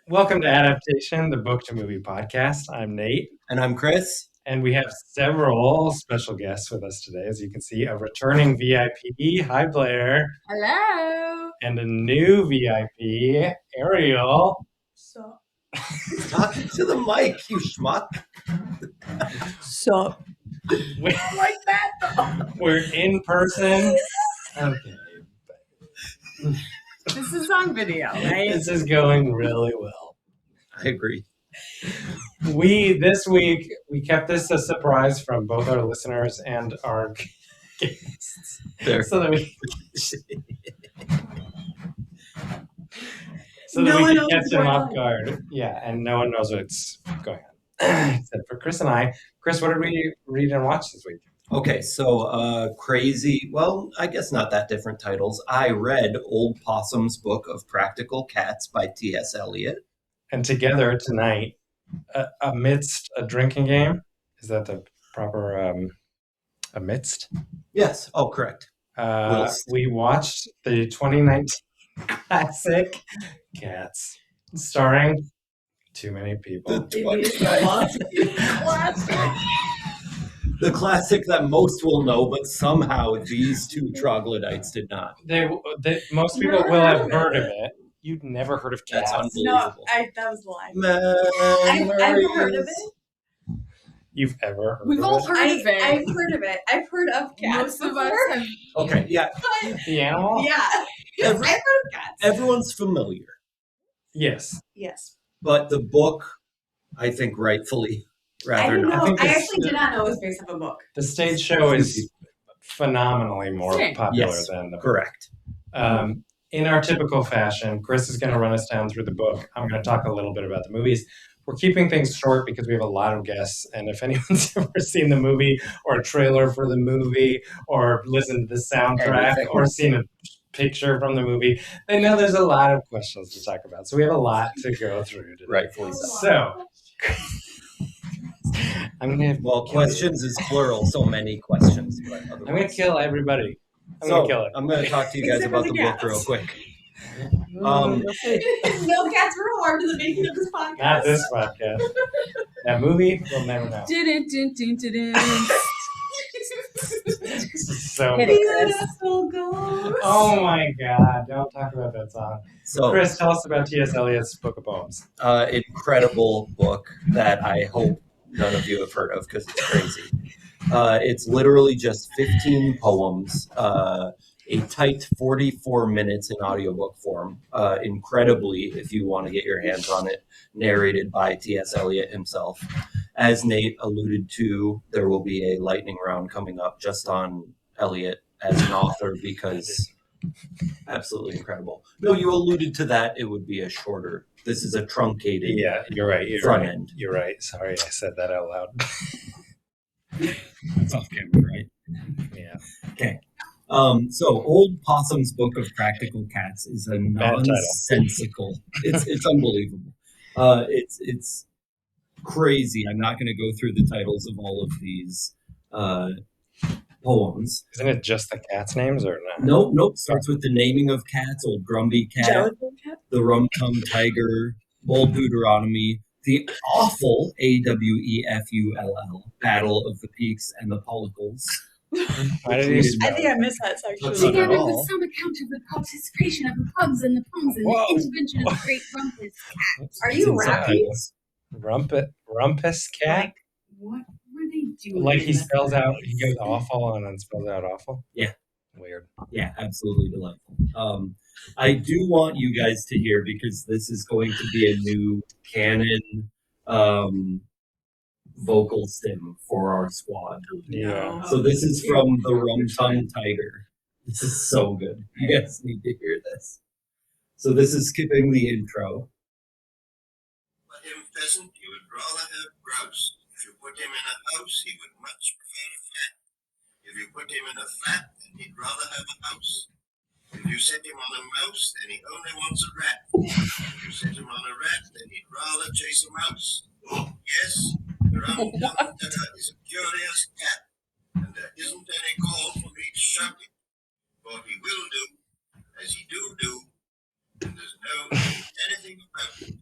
Welcome to Adaptation, the book to movie podcast. I'm Nate. And I'm Chris. And we have several special guests with us today. As you can see, a returning VIP. Hi, Blair. Hello. And a new VIP, Ariel. Sup? Talking to the mic, you schmuck. Sup? I like that though. We're in person. Okay. This is on video, right? This is going really well. I agree. This week, we kept this a surprise from both our listeners and our guests. There. So that we can catch them off guard. Yeah, and no one knows what's going on. Except for Chris and I. Chris, what did we read and watch this week? Okay, so crazy, well, I guess not that different titles. I read Old Possum's Book of Practical Cats by T.S. Elliot. And together tonight, amidst a drinking game, is that the proper amidst? Yes, oh, correct. We watched the 2019 classic Cats, starring too many people. The classic that most will know, but somehow these two troglodytes did not. Most people will have heard of it. You'd never heard of Cats. That's unbelievable. No, that was a lie. I've never heard of it. You've ever heard We've of all it? heard of it. I've heard of it. I've heard of cats. Most of us before. have. Okay, yeah. The animal? Yeah. I've heard of cats. Everyone's familiar. Yes. Yes. But the book, I think rightfully, I rather didn't not. know. I actually did not know it was based off a book. The stage show is phenomenally more popular Yes, than the book. correct. In our typical fashion, Chris is going to run us down through the book. I'm going to talk a little bit about the movies. We're keeping things short because we have a lot of guests. And if anyone's ever seen the movie or a trailer for the movie or listened to the soundtrack or seen a picture from the movie, they know there's a lot of questions to talk about. So we have a lot to go through today. Rightfully So, questions is plural, so many questions. But I'm going to kill everybody. I'm going to talk to you guys Except about for the the book cats. real quick. No cats were harmed in the making of this podcast. Not this podcast. That movie, we'll never know. So Beautiful ghost. Oh my God! Don't talk about that song. So, Chris, tell us about T.S. Eliot's book of poems. incredible book that I hope none of you have heard of because it's crazy. It's literally just 15 poems, a tight 44 minutes in audiobook form. Incredibly, if you want to get your hands on it, narrated by T.S. Eliot himself. As Nate alluded to, there will be a lightning round coming up just on Eliot as an author because absolutely incredible. No, you alluded to that. It would be a shorter. This is a truncated. Yeah, you're right. End. You're right. Sorry, I said that out loud. It's off camera, right? Yeah. Okay. So Old Possum's Book of Practical Cats is a nonsensical. It's unbelievable. It's crazy. I'm not going to go through the titles of all of these poems. Isn't it just the cats' names or not? Nope. Starts with the naming of cats: Old Grumby Cat, the Rum Tum Tiger, Old Deuteronomy, the awful AWEFULL Battle of the Peaks and the Pollicles. Why did you I think I missed that section. Together with some account of the participation of the pugs and the pongs and the intervention of the great rumpus cat. Are you rapping? Rumpus cat? What were they doing? Like he spells out, he goes awful and then spells out awful? Yeah. Weird. Yeah, absolutely delightful. I do want you guys to hear, because this is going to be a new canon vocal stim for our squad. Yeah. So this is from the Rum Tum Tiger. This is so good. You guys need to hear this. So this is skipping the intro. Put him pheasant, he would rather have grouse. If you put him in a house, he would much prefer a flat. If you put him in a flat, then he'd rather have a house. If you set him on a mouse, then he only wants a rat. If you set him on a rat, then he'd rather is a mouse. Yes, the round is a curious cat, and there isn't any call for me to shout it, for he will do as he do, and there's no anything about it.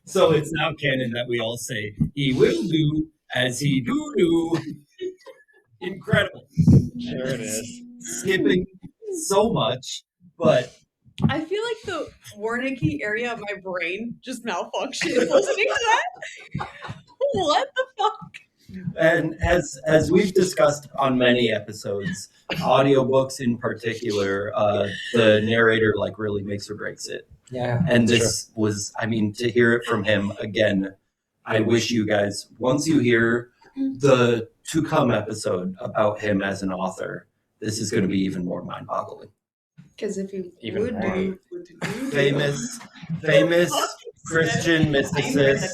So it's now canon that we all say, he will do as he do. Incredible. There it is. Skipping so much, but I feel like the Warnicki area of my brain just malfunctioned listening to that. What the fuck? and as we've discussed on many episodes, audiobooks in particular, the narrator like really makes or breaks it. Yeah. And this was, I mean, to hear it from him again, I wish you guys, once you hear the to come episode about him as an author, this is going to be even more mind-boggling. Because if you Even would more. do Famous Christian mysticist,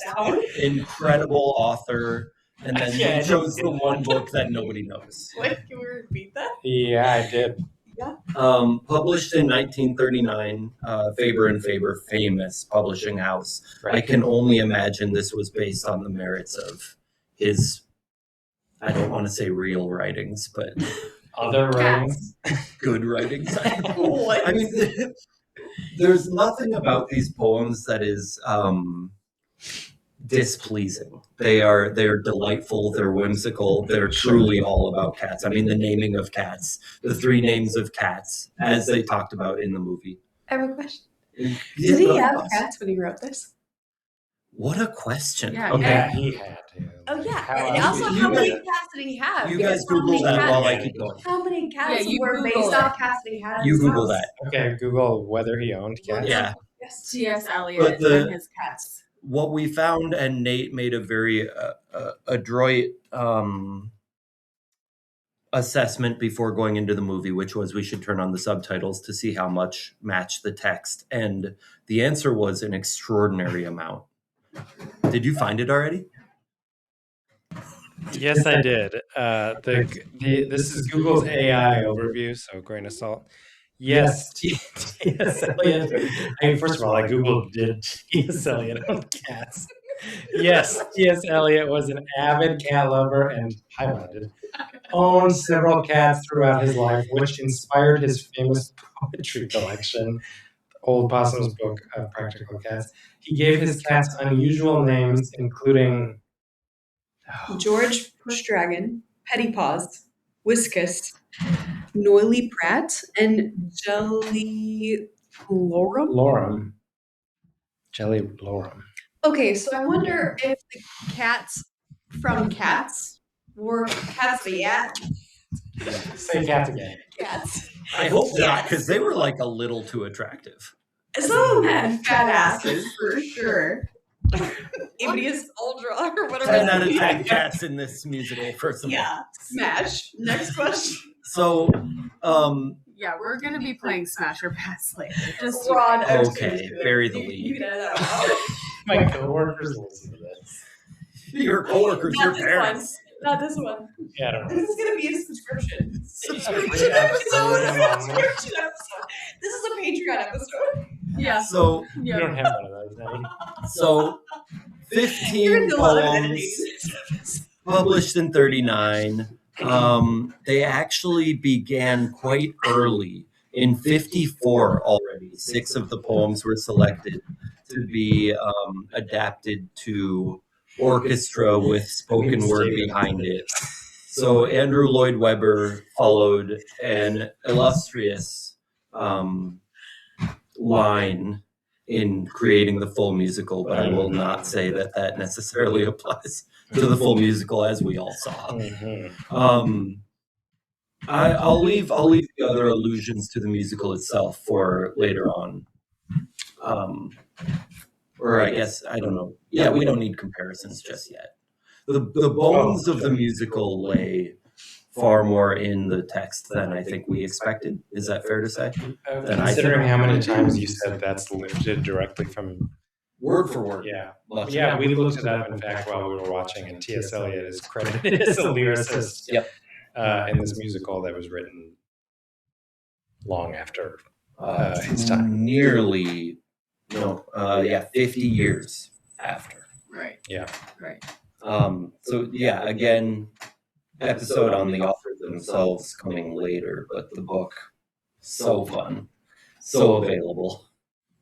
incredible author, and then Yeah, I he chose the one book that nobody knows. What? Can we repeat that? Yeah, I did. Published in 1939, Faber and Faber, famous publishing house. I can only imagine this was based on the merits of his, I don't want to say real writings, but Other writings. good writings. What? I mean, there's nothing about these poems that is displeasing. They're delightful, they're whimsical, they're truly all about cats. I mean, the naming of cats, the 3 names of cats, as they talked about in the movie. I have a question. Yeah, Did he no, have cats when he wrote this? What a question. Yeah, Okay, yeah. he had to. Oh yeah. How And else also, you how many guys- cats did he have? You Because guys how many Google that cats- while I keep going. How many cats Yeah, you were Google based it. off cats that he had? in You his Google house? that. Okay, Google whether he owned cats. Yeah. Yes. T.S. But Elliot the- and his cats. What we found, and Nate made a very adroit assessment before going into the movie, which was we should turn on the subtitles to see how much matched the text. And the answer was an extraordinary amount. Did you find it already? Yes, I did. This is Google's AI overview, so grain of salt. Yes, T.S. Eliot. First of all, I Googled, did T.S. Eliot own cats? Yes, T.S. Eliot was an avid cat lover and high-minded. Owned several cats throughout his life, which inspired his famous poetry collection, Old Possum's Book of Practical Cats. He gave his cats unusual names, including George Pushdragon, Petty Paws, Whiskus, Noily Pratt, and Jelly Lorem. Lorem. Jelly Lorem. Okay, so I wonder if the cats from Cats were cats of Yat Say cats again. cats. I hope not, because they were like a little too attractive. Some of them had fat asses for sure. Ibius Ultra or whatever. 10 out of 10 cats in this musical, first of all. Yeah, smash. Next question. So, Yeah, we're gonna be playing Smash or Pass later. Just Rod. okay, bury the You lead. can edit that out. My coworkers listen to this. Your coworkers, Not your this parents. one. Not this one. Yeah, I don't know. This is gonna be a subscription. Subscription Subscription episode. episode. Subscription episode. This is a Patreon episode. yeah, So, We yeah. don't have one of those now. so You're 15 into a lot of poems editing. published in 39. They actually began quite early. In 54 already, 6 of the poems were selected to be adapted to orchestra with spoken word behind it. So Andrew Lloyd Webber followed an illustrious line in creating the full musical, but I will not say that that necessarily applies to the full musical as we all saw. Mhm. I'll leave the other allusions to the musical itself for later on. Or I guess, I don't know. Yeah, we don't need comparisons just yet. The bones of the musical lay far more in the text than I think we expected. Is that fair to say? Then I Considering how many times you said that's lifted directly from, Word for word. yeah. Much. Yeah, we looked it up, in fact, while we were watching, and T.S. Eliot is credited as a lyricist Yep. in this musical that was written long after his time. Nearly, 50 years after. Right. Yeah. Right. So yeah, again, episode on the authors themselves coming later, but the book, so fun, so available,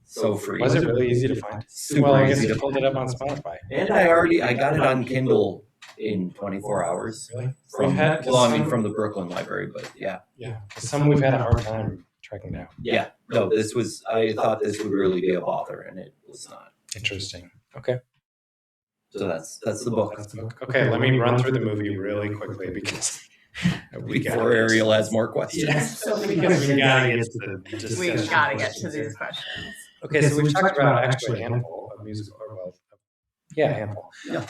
so free. Was it really easy to find? Super Well, I guess easy you to pulled it up on Spotify. And I got it on Kindle in 24 hours. Really? From the Brooklyn Library, but yeah. Yeah. Some we've had a hard time tracking down. Yeah. No, I thought this would really be a bother, and it was not. Interesting. Okay. So that's the book. That's the book. Okay, let me run through the movie really quickly because Before Ariel has more questions. Yes. So many Because we questions. gotta get to the We discussion gotta get to questions these here. questions. Okay, so we've talked about actually a handful of musical, a handful Yeah.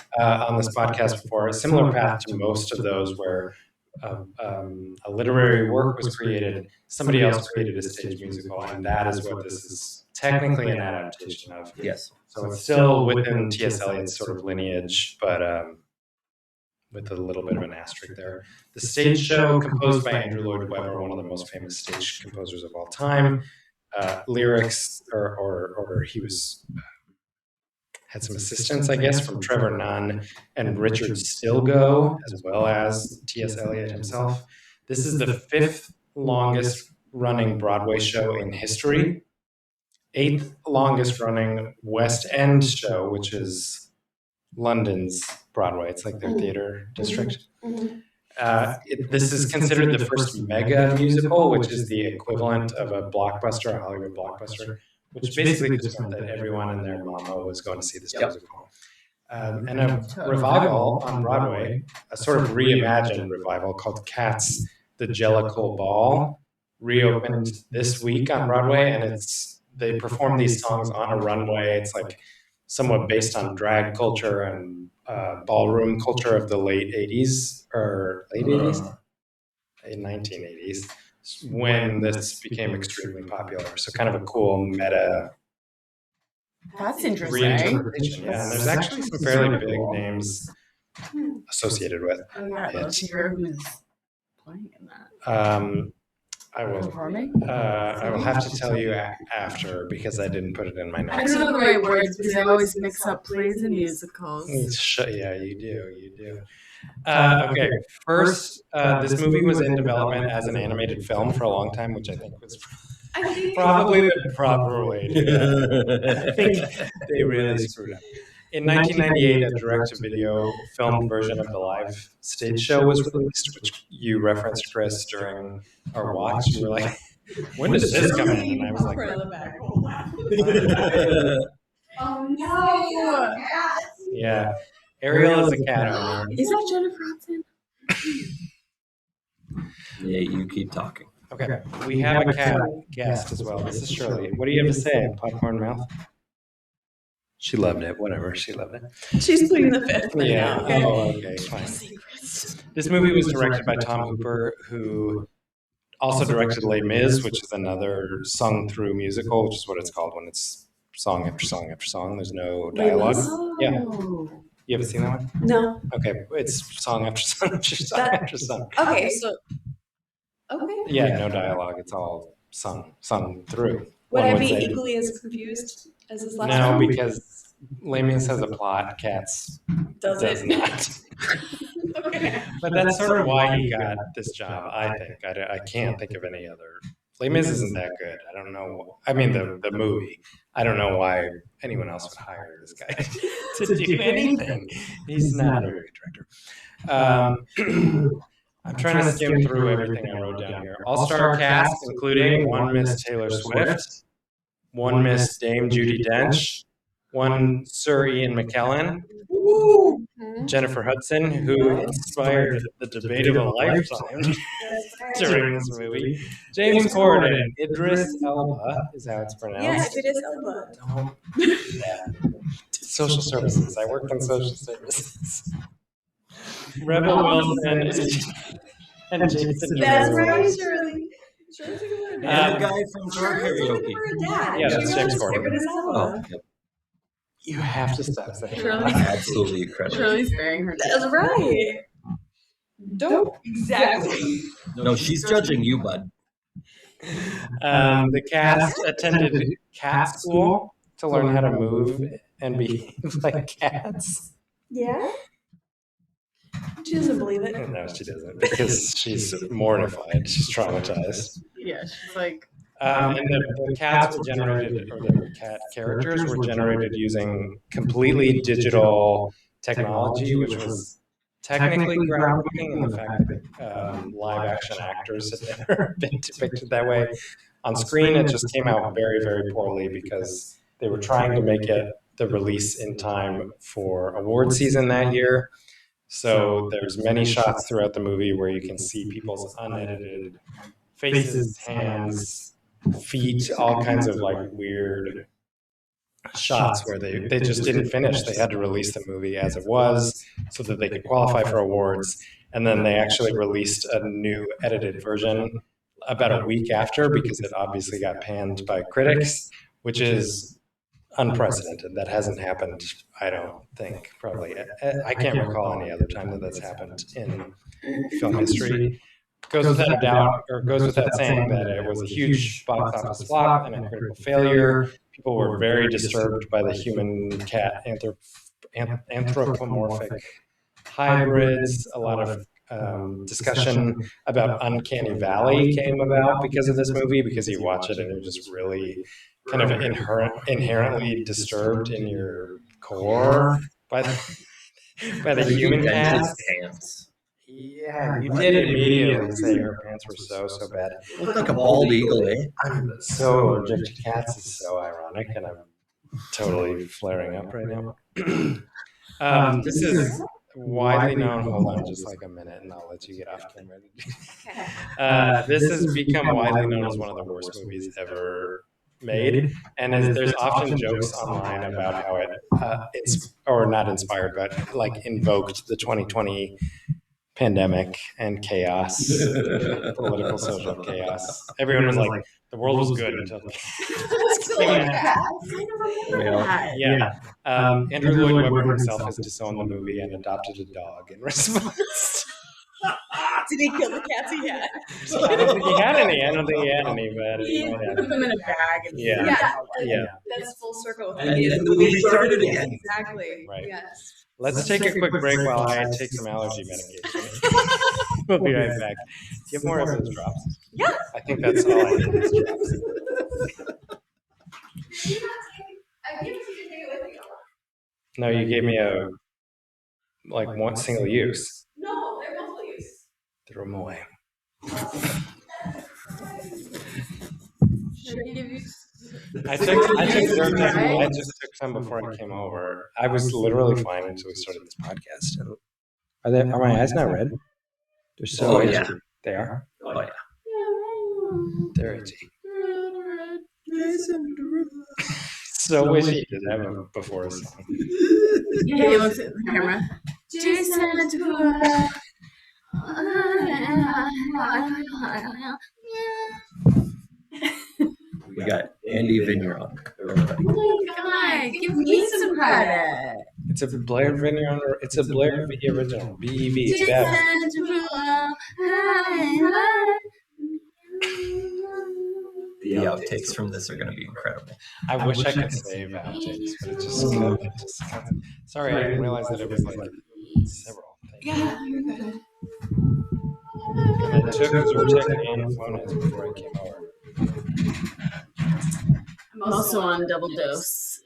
on this podcast before. A similar path to most of those where a literary work was created, somebody else created a stage musical, and that is what this is technically an adaptation of. Yes. So it's still within T.S. Eliot's sort of lineage, but with a little bit of an asterisk there. The stage show, composed by Andrew Lloyd Webber, one of the most famous stage composers of all time. Lyrics, or he was had some assistance, I guess, from Trevor Nunn and Richard Stilgoe, as well as T.S. Eliot himself. This is the 5th longest running Broadway show in history, 8th longest running West End show, which is London's Broadway. It's like their theater district. This is considered the first mega musical, which is the equivalent of a blockbuster, a Hollywood blockbuster, which basically just meant that everyone and their mama was going to see this musical. And a revival on Broadway, a sort of reimagined revival called Cats, the Jellicle Ball, reopened this week on Broadway, and they perform these songs on a runway. It's like somewhat based on drag culture and ballroom culture of the late 80s, or late 80s? 1980s, when this became extremely popular. So kind of a cool meta That's interesting. reinterpretation. Yeah, and there's actually some fairly big names associated with Oh, yeah, I'd love to hear who's playing in that. I will. Performing? I will have to tell you after because I didn't put it in my I notes. don't know the right words because I always mix up plays and musicals. Yeah, you do. Okay, first, this movie was in development as an animated film for a long time, which I think was probably the proper way to do it. I think they really screwed up. In 1998, a direct-to-video filmed version of the live stage show was released, which you referenced, Chris, during our watch. You were like, when does this come in? And I was like, Oh no! yeah. Ariel is a cat owner. Is that Jennifer Hudson? Yeah, you keep talking. Okay, we have a cat guest as well. This is Shirley. What do you have to say, Popcorn Mouth? She loved it. Whatever, she loved it. She's pleading the fifth. Right Yeah. now, okay? Oh, okay. Fine. This movie was directed by Tom Hooper, who also directed Les Mis, which is another sung-through musical, which is what it's called when it's song after song after song. There's no dialogue. Yeah. You haven't seen that one? No. Okay, it's song after song after song after song. Okay, so. Okay. Yeah, no dialogue. It's all sung through. Would One I would be say. equally as confused as this last No, one? because Les Mis has a plot. Cats Does does it? not. Okay. But that's sort of why he got this job, I think. I can't think of any other. Les Mis isn't that good. I don't know. I mean, the movie. I don't know why anyone else would hire this guy to do anything. He's not a very good director. I'm trying to skim through everything I wrote down here. All-star cast, including one Miss Taylor Swift, one Miss Dame Judi Dench, one Sir Ian McKellen, Jennifer Hudson, who inspired the debate of a lifetime during this movie, James Corden, Idris Elba is how it's pronounced. Yes, it is Elba. Don't do that. Social services. I worked in social services. Rebel Wilson and Jason That's Derulo. right, Shirley. Shirley's a good one. And the guy from Tour Shirley's looking Karaoke. for a dad. Yeah, She that's knows James his Corden. favorite is Elba. Oh, You have to stop saying Shirley. that. absolutely incredible. Shirley's bearing her That's right. Dope. Exactly. No, she's judging you, bud. The cast attended cat school to learn how to move and behave like cats? Yeah? She doesn't believe it. No, she doesn't, because she's mortified. She's traumatized. Yeah, she's like, And the cats were generated, or the cat characters were generated using completely digital technology, which was technically groundbreaking in the fact that live action actors had never been depicted that way on screen. It just came out very, very poorly because they were trying to make it the release in time for award season that year. So there's many shots throughout the movie where you can see people's unedited faces, hands, feet, all kinds of like weird shots where they just didn't finish. They had to release the movie as it was so that they could qualify for awards. And then they actually released a new edited version about a week after because it obviously got panned by critics, which is unprecedented. That hasn't happened, I don't think, probably. I can't recall any other time that that's happened in film history. Goes without doubt, or goes without saying, that it was a huge box office flop and a critical failure. People were very disturbed by the human-cat anthropomorphic hybrids. A lot of discussion about Uncanny Valley came about because of this movie, because you watch it and you're just really kind of inherently disturbed in your core by the human cats. Pants. Yeah, you did immediately say her pants were so bad. Look like a bald eagle, eh? I'm so allergic to cats. It's so ironic, and I'm totally flaring up right now. This is widely known. Hold on just like a minute, and I'll let you get off camera. This has become widely known as one of the worst movies ever made, and there's often jokes online about how it's or not inspired, but like invoked the 2020 pandemic and chaos, political social chaos. Everyone was like, the world was good until yeah. Andrew Lloyd Webber himself has disowned the movie and adopted a dog in response. Did he kill the cats he had? I don't think he had any, but he put them in a bag. And yeah. That's full circle. And the movie started again. Exactly. Right. Yes. Let's take a quick break while I take some allergy medication. We'll be right back. Do you have more of those drops? Yeah. I think that's all I need is drops. No, you gave me a one single use. No, they're multiple use. Throw them away. should I give you? I just took some before I came over. I was literally fine until we started this podcast. Are my eyes not red? They're so itchy. Yeah. They are? Oh, yeah. They're itchy. So itchy. Did I have a before song? Yeah, he looks at the camera. Jason Derulo. We got Andy Vigneron. Everybody. Oh my God, give me some credit. It's a Blair Vigneron. It's a Blair original. BEV. It's bad. The outtakes from this are going to be incredible. I wish I could save outtakes, but it just sorry, I didn't realize that it was like several things. Yeah, you're good. And I took Zyrtec and Flonase before I came over. I'm also on double dose.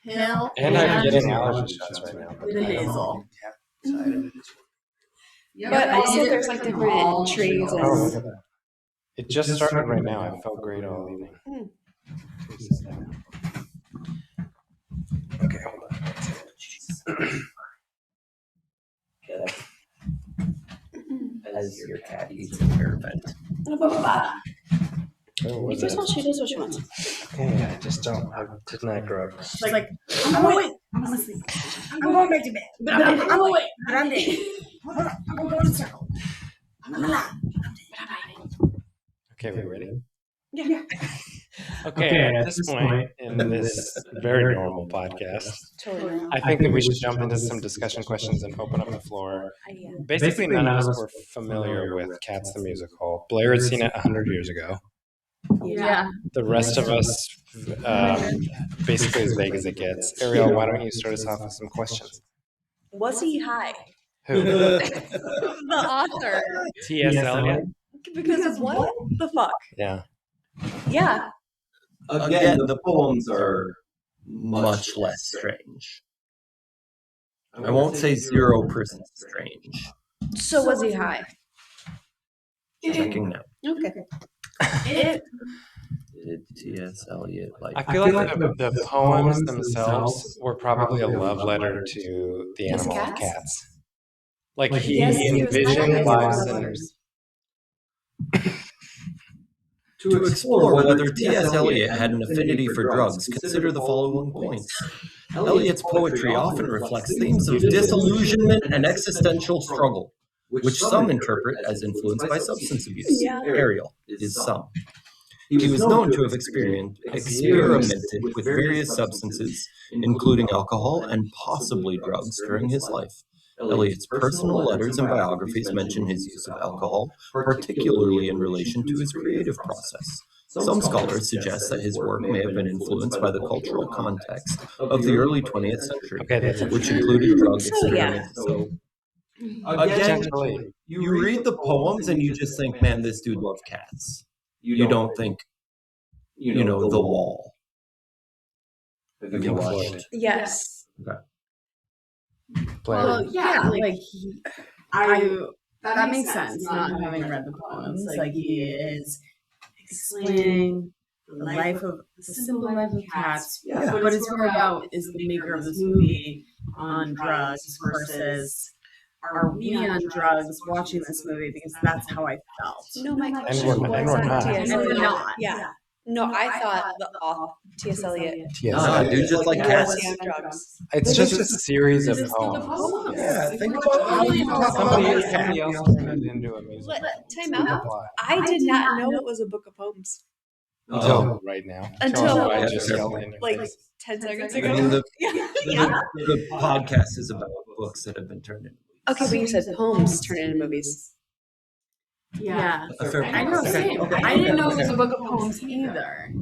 Pill. And I'm getting allergy shots right now. The nasal. But also there's like different trees Oh, and look at that. It just started right now. I felt great all evening. Okay, hold on. As your cat eats a hair vent. Oh, you what's just that? want she does what she wants. Okay, I just don't. I did not grow up. She's like, I'm awake. I'm asleep. I'm going back to bed. But I'm awake. But I'm dead. I'm going to go to the circle. I'm alive. Okay, we ready? Yeah. Okay, at this point in this very normal podcast, Totally. I think that we should jump into some discussion questions and open up the floor. Yeah. Basically, none of us were familiar with Cats the Musical. Blair had seen it 100 years ago. Yeah. The rest of us, basically as vague as it gets. Ariel, why don't you start us off with some questions? Was he high? Who? The author. T.S. Eliot? Because of what the fuck? Yeah. Yeah. Again, the poems are much less strange. I won't say 0% strange. So was he high? Checking now. Okay. Did T.S. Eliot like? I feel like the poems themselves were probably a love letter to the animal of cats. Like he envisioned lives centers. To explore whether T.S. Eliot had an affinity for drugs, consider the following points. Eliot's poetry often reflects themes of disillusionment and existential struggle, which some interpret as influenced by substance abuse. Yeah. Ariel is some. He was known to have experimented with various substances, including alcohol and possibly drugs, during his life. Eliot's personal letters and biographies mention his use of alcohol, particularly in relation to his creative process. Some scholars suggest that his work may have been influenced by the cultural context of the early 20th century, which included drug experiments. So, again, you read the poems and you just think, man, this dude loved cats. You don't think, The Wall. Have you watched? Yes. Okay. Blair. Well, yeah, that makes sense, not having read the poems. Like, he is explaining the simple life of cats. Yeah. What it's more about is the maker of this movie on drugs versus are we on drugs watching this movie, because that's how I felt. No, my And question we're was not. T.S. And we're Eliot. not. Yeah. No, I thought the author, T.S. Eliot. No, dude, just like cats. Was on drugs. It's just a series of Just poems. the poems. Yeah, think about Somebody else turned it into a musical. Time out. I did not know it was a book of poems Until right now. Until- I just yelled in your like face. 10 seconds I ago. mean, Yeah. the podcast is about books that have been turned into. Okay, but you said poems turn into movies. Yeah. A fair I know, point. same. I didn't know it was a book of poems either.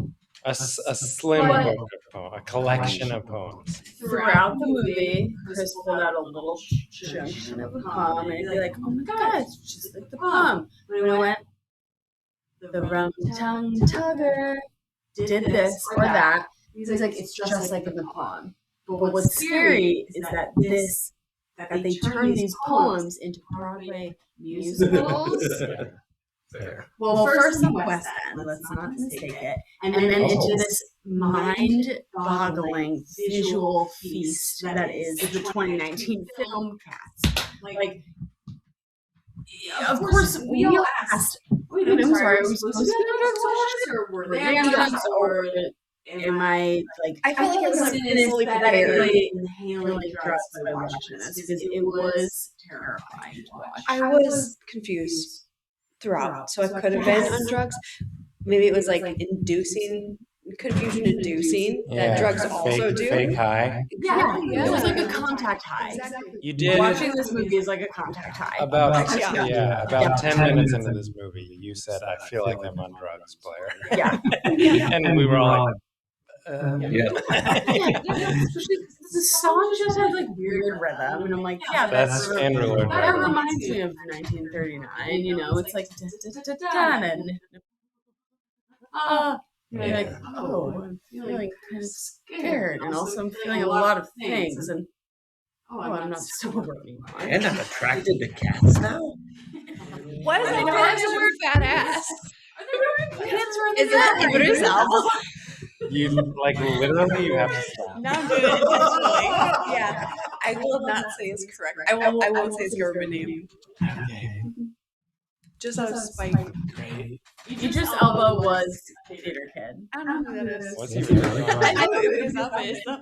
A slim But- book of poems, a collection of poems. Throughout the movie, Chris pulled out a little chunk of a poem, and he'd be like, "Oh my god, it's just like the poem." When I went, the rum-tongue tugger did this or that. He's like, "It's just like in the poem." But what's scary is that they turn these poems into Broadway musicals. Fair. Well, first in West End, let's not mistake it, and then into this mind-boggling visual feast that is the 2019 film Cats. Like, of course, we all asked, wait, I'm sorry, are we supposed to be on drugs, or were they on drugs, or am I, I feel like everyone's fully prepared. aesthetically inhaling drugs by watching this? Because it was terrifying to watch. I was confused throughout, so I could have been on drugs. Maybe it was like confusion inducing that drugs also do. Fake high. Yeah, it was like a contact high. You did Watching this movie is like a contact high. about Yeah. about 10 minutes into this movie. You said, "I feel like I'm on drugs, Blair." Yeah. And we were all like, Yeah. Especially 'cause the song just had like weird rhythm, and I'm like, yeah, "That's Andrew Lloyd that Webber." reminds me of 1939. You know, it's like and you're like, oh, I'm feeling kind of scared, and also I'm feeling a lot of things, and I'm not sober anymore. And I'm attracted to cats now. Why does I it know, have it's the a word fat ass? Is that Andrew's album? You like literally you have to stop. No, I'm doing it intentionally. Yeah, I will not say it's correct. I won't say his government name. Okay. Just out of spite. Great. Idris Elba was Theater Kid. I don't know who that is. What's he really I on? know it was obvious though.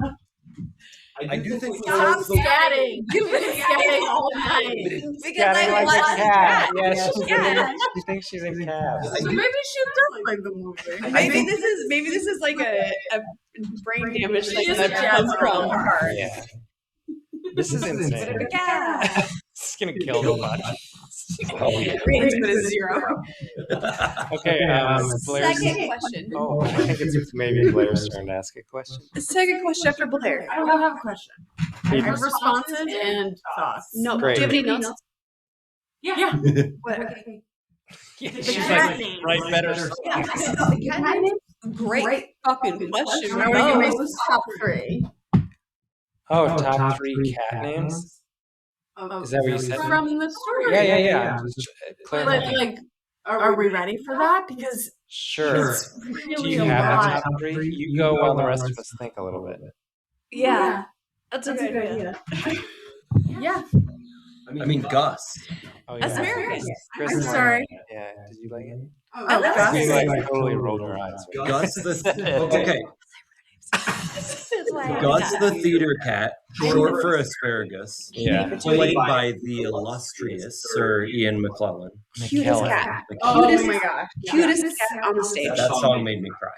I do think Stop scatting! You've been scatting all night. Because I Scatting like watched a cat. that. Yeah, she's Yeah. she thinks she's in cab. So maybe she does like the movie. Maybe this is like a brain damage thing She's that jazz comes from from her. Yeah. This is insane. Yeah. This is gonna kill the podcast. Oh, yeah. Rates put a 0. Okay, Blair's. Second question. Oh, I think it's maybe Blair's turn to ask a question. The second question after Blair. I don't have a question. I have responses and thoughts. No, Great. do you have any notes? Yeah. What? Okay. She's cat like, name. write better Yeah, songs. the cat name? Great fucking question. I want to give my top 3. Oh, top 3 cat names? Is that what you said? From the story. Yeah. Just clarify. Like, are we ready for that? Because Sure. it's Do really you a have a lot. top 3? You go while the rest of us think a little bit. Yeah. That's a good idea. Yeah. I mean, Gus. Oh, yeah. Asparagus. Chris I'm liked sorry. it. Yeah. Did you like it? I love Gus. You like totally rolled your eyes. Gus okay. That's why I Gus like the that. theater cat, short for asparagus, Yeah. played by the illustrious Sir Ian McClellan. Cutest cat. Oh Cutest- my gosh. Cutest cat on the stage. That song made me cry.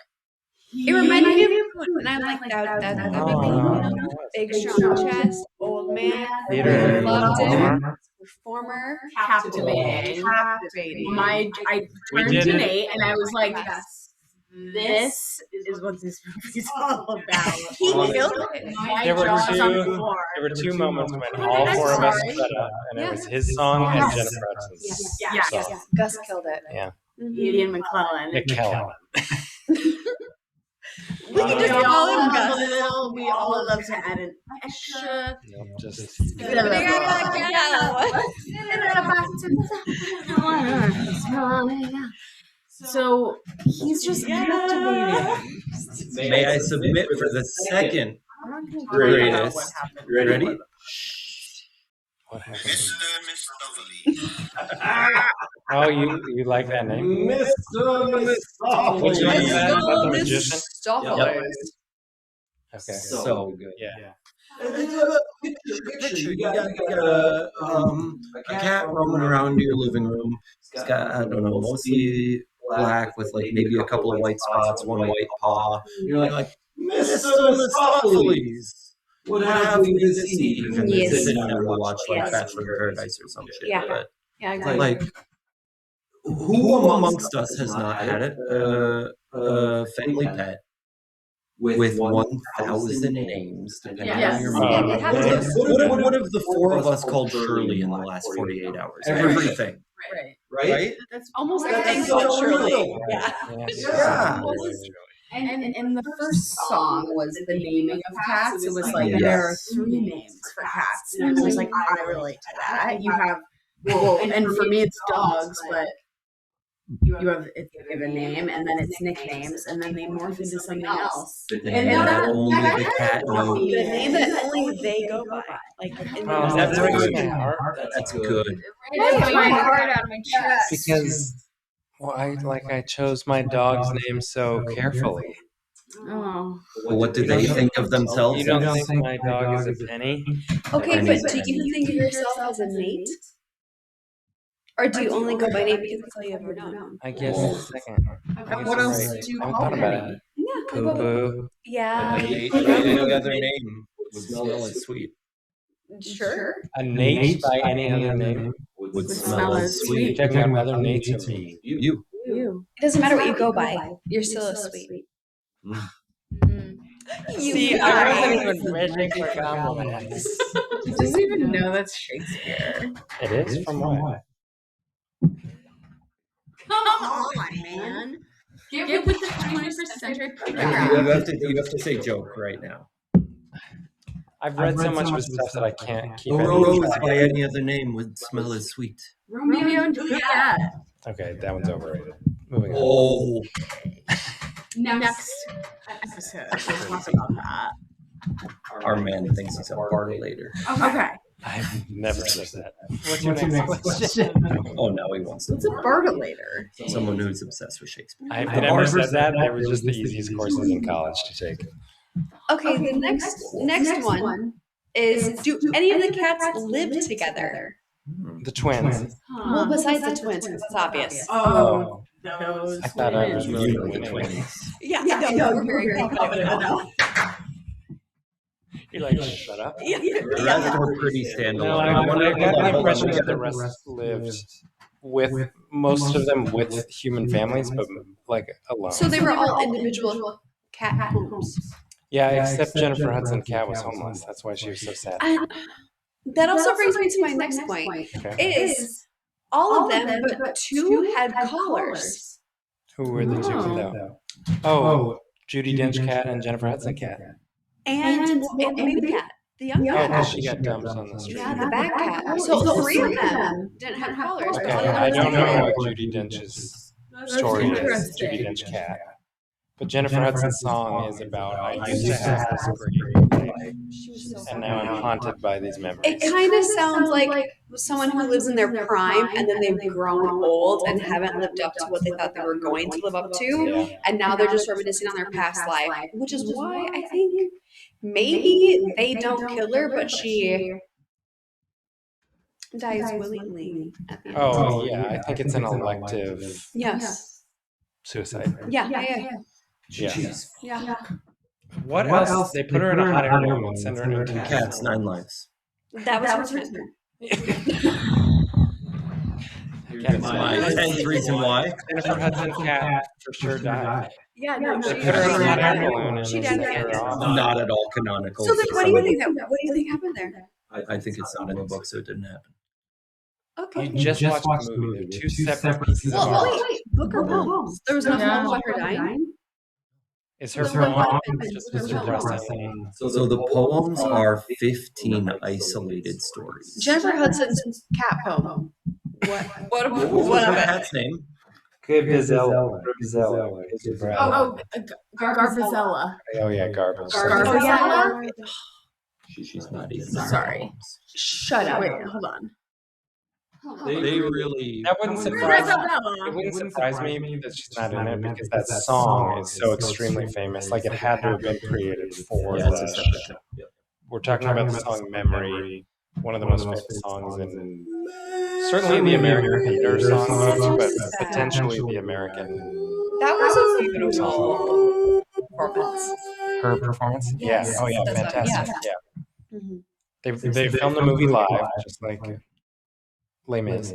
It reminded me of Poon, and I'm like that everything, Oh. big strong chest, old man, Theater loved him, performer. performer, Captivating. I We turned did to it. Nate and I was like, this is what this movie's all about. He Like, killed it. my There were jaw's on the two- floor. There were 2 moments when all 4 of us Sorry. set up, and it was his song and Yes. Jennifer Hudson's Yes. song. Gus killed it. Yeah. Ian McClellan. McKellen. We can just we call him all Gus. we all love to add an extra. Nope, just So he's just captivating. May I submit for the second greatest? Ready? what happened? Mr. Mistopheles. Oh, you like that name? What's Mr. your name? Mistopheles. About the magician? Okay. So good. Yeah. Picture. You got a cat roaming around your living room. It's got, I don't know, mostly black with like maybe a couple of white spots, one white paw. You're like Mr. Mistopheles, what have we to see? And Yes. they sit down and watch like Yes. Bachelor in Paradise or some shit. Yeah. But Yeah, exactly. like, who amongst us has not had it? A family pet with 1,000 names, depending Yes. on your Yeah, mood. it has to. What if the 4 of us called Shirley in the last 48 hours? Everything, Right. right? That's Almost That's everything so called Shirley. real. Yeah. Yeah. and the first song was the naming of cats. It was like Yes. there are 3 names for cats, and I was like, I relate to that. You have and for me it's dogs, but you have it's a name, and then it's nicknames, and then they morph into something else. The name that only the cat knows. The name that only they go by. Like in the Oh, that breaks my heart. That's good. It takes my heart out of my chest. Because I chose my dog's name so carefully. Oh. What do they think of themselves? You don't think my dog is a penny? Okay, but do you think of yourself as a Nate? Or do you only go by name because that's all you ever known? I guess second. I guess What you're else right. do you I haven't call thought about Penny? it. Yeah. Poo poo. Yeah. Any other name would smell as sweet. Sure. A Nate by any other name. Would smell as You're sweet. talking about other Nates or me? You. You. It doesn't matter what you go by. You're still a sweet. See, I wasn't even ready for compliments. He doesn't even know that's Shakespeare. It is from what? Come on, man. Get with the 21st century You program. have to say joke right now. I've read so much of his stuff that I can't keep A it. rose by any other name would smell as sweet. Romeo and Juliet. Okay, that one's overrated. Moving on. Oh, Next episode, we'll talk about that. our man thinks he's a bartolator. Okay. I've never said that. What's your next question? Oh, now he wants What's a bartolator? someone who's obsessed with Shakespeare. I've never said that. They were just the easiest courses in college to take. Okay, the next one is, do any of the cats live together? The twins. Well, besides the twins, because it's obvious. Oh, Those I thought I was really You know the winning. twins. Yeah, no, we're very confident about that. You're like, shut up. The rest were pretty standalone. No, I got the impression that the rest lived with most of them with human families, but like alone. So they were all individual cat homes. Yeah, except Jennifer Hudson Cat was homeless. That's why she was so sad. That also brings me to my next point. Okay. Is all of them, but two had collars. Who were the two though? Oh, Judi Dench Cat and Jennifer Hudson Cat. And the baby cat, the young Oh, cat. because she got dumped on the street. Yeah, the bad cat. So three of them didn't have collars. Okay, I don't know what Judi Dench's story is. Judi Dench Cat. But Jennifer Hudson's song is about, I used to have this great life, and now I'm haunted by these memories. It kind of sounds like someone who lives in their prime and then they've grown old and haven't lived up to what they thought they were going to live up to. And now they're just reminiscing on their past life, which is why I think maybe they don't kill her, but she dies willingly at the end. Oh, yeah, I think it's an elective suicide. Yeah. Yeah. What else? They put her in a hot air balloon and send her into Cats, 9 lives. That was her turn. Here's my 10th reason why. Jennifer Hudson Cat for sure died. Yeah, no, They she put her in a hot air died. balloon and She then died sent again. her off. Not at all canonical. So then, what do you think happened there? I think it's not in the book, so it didn't happen. Okay. You just watched the movie. They're two separate pieces of Well, art. wait, book or poems? There was no poem about her dying? Is her So what poem happened? just Her poem. depressing? So the poems are 15 isolated stories. Jennifer Hudson's cat poem. What What was the of it? cat's name? Garbazella. Garvazella. Oh yeah, garbage. Garvazella? She's not even. Sorry. Shut up. Wait, hold on. They really. That wouldn't surprise me. It wouldn't surprise me that she's not in it because that song is so extremely famous. Like it had to have been created for Yeah, it's the a show. We're talking about the song "Memory," one of the most famous songs in certainly the American theater song, but potentially the American. That was a beautiful performance. Her performance? Yes. Yeah. Oh yeah, That's what- fantastic. Yeah. Mhm. They filmed the movie live, just like Les Mis.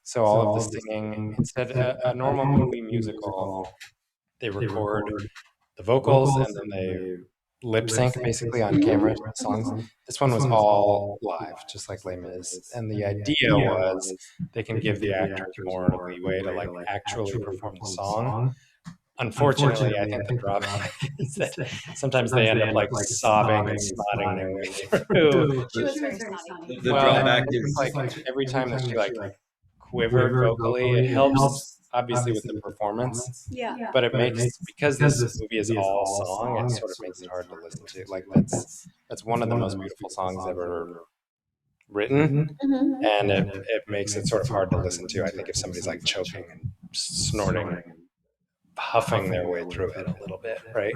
So all of the singing, instead of a normal movie musical, they record the vocals and then they lip sync basically on camera songs. This one was all live, just like Les Mis. And the idea was they can give the actors more leeway to like actually perform the song. Unfortunately, I think the drawback is that sometimes they end up like sobbing and snotting their way through. She was very snotty. The Well, drawback it's is like every time that she like quivered vocally, it helps obviously with the performance, Yeah. but it makes, because this movie is all song, it sort of makes it hard to listen to. Like that's one of the most beautiful songs ever written, and it makes it sort of hard to listen to. I think if somebody's like choking and snorting and huffing their way through it a little bit, right?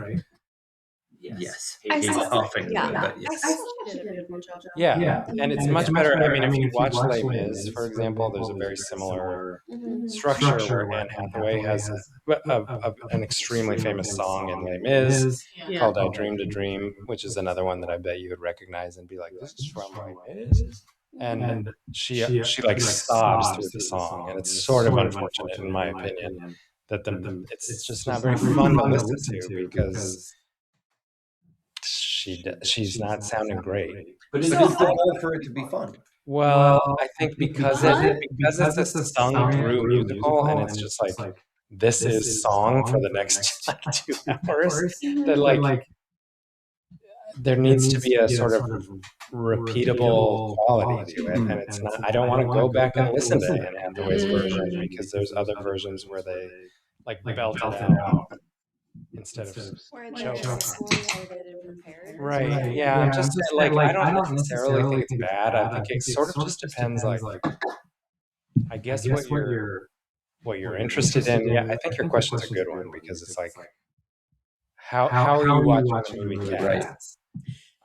yes. I He's saw- huffing, yeah. but I yes. saw she did a beautiful job. Yeah, and it's much better. I mean, if you watch Les Mis, for example, there's a very similar structure where Anne Hathaway has an extremely famous song in Les Mis called "I Dreamed a Dream," which is another one that I bet you would recognize and be like, "This is from Les Mis." And she like sobs through the song, and it's sort of unfortunate, in my opinion, that it's just not very fun to listen to because she's not sounding great. But is the goal for it to be fun? Well, I think because it's a sung through musical, and it's just like this is song for the next like 2 hours. That like there needs to be a sort of repeatable quality to it, and it's not. I don't want to go back and listen to Anne Hathaway's version because there's other versions where they like belt it out instead of choking. Right. Yeah. I'm just like I don't necessarily think it's bad. I think it sort of just depends. Like, I guess what you're interested in. Yeah. I think your question's a good one because it's like, how are you watching the movie Cats?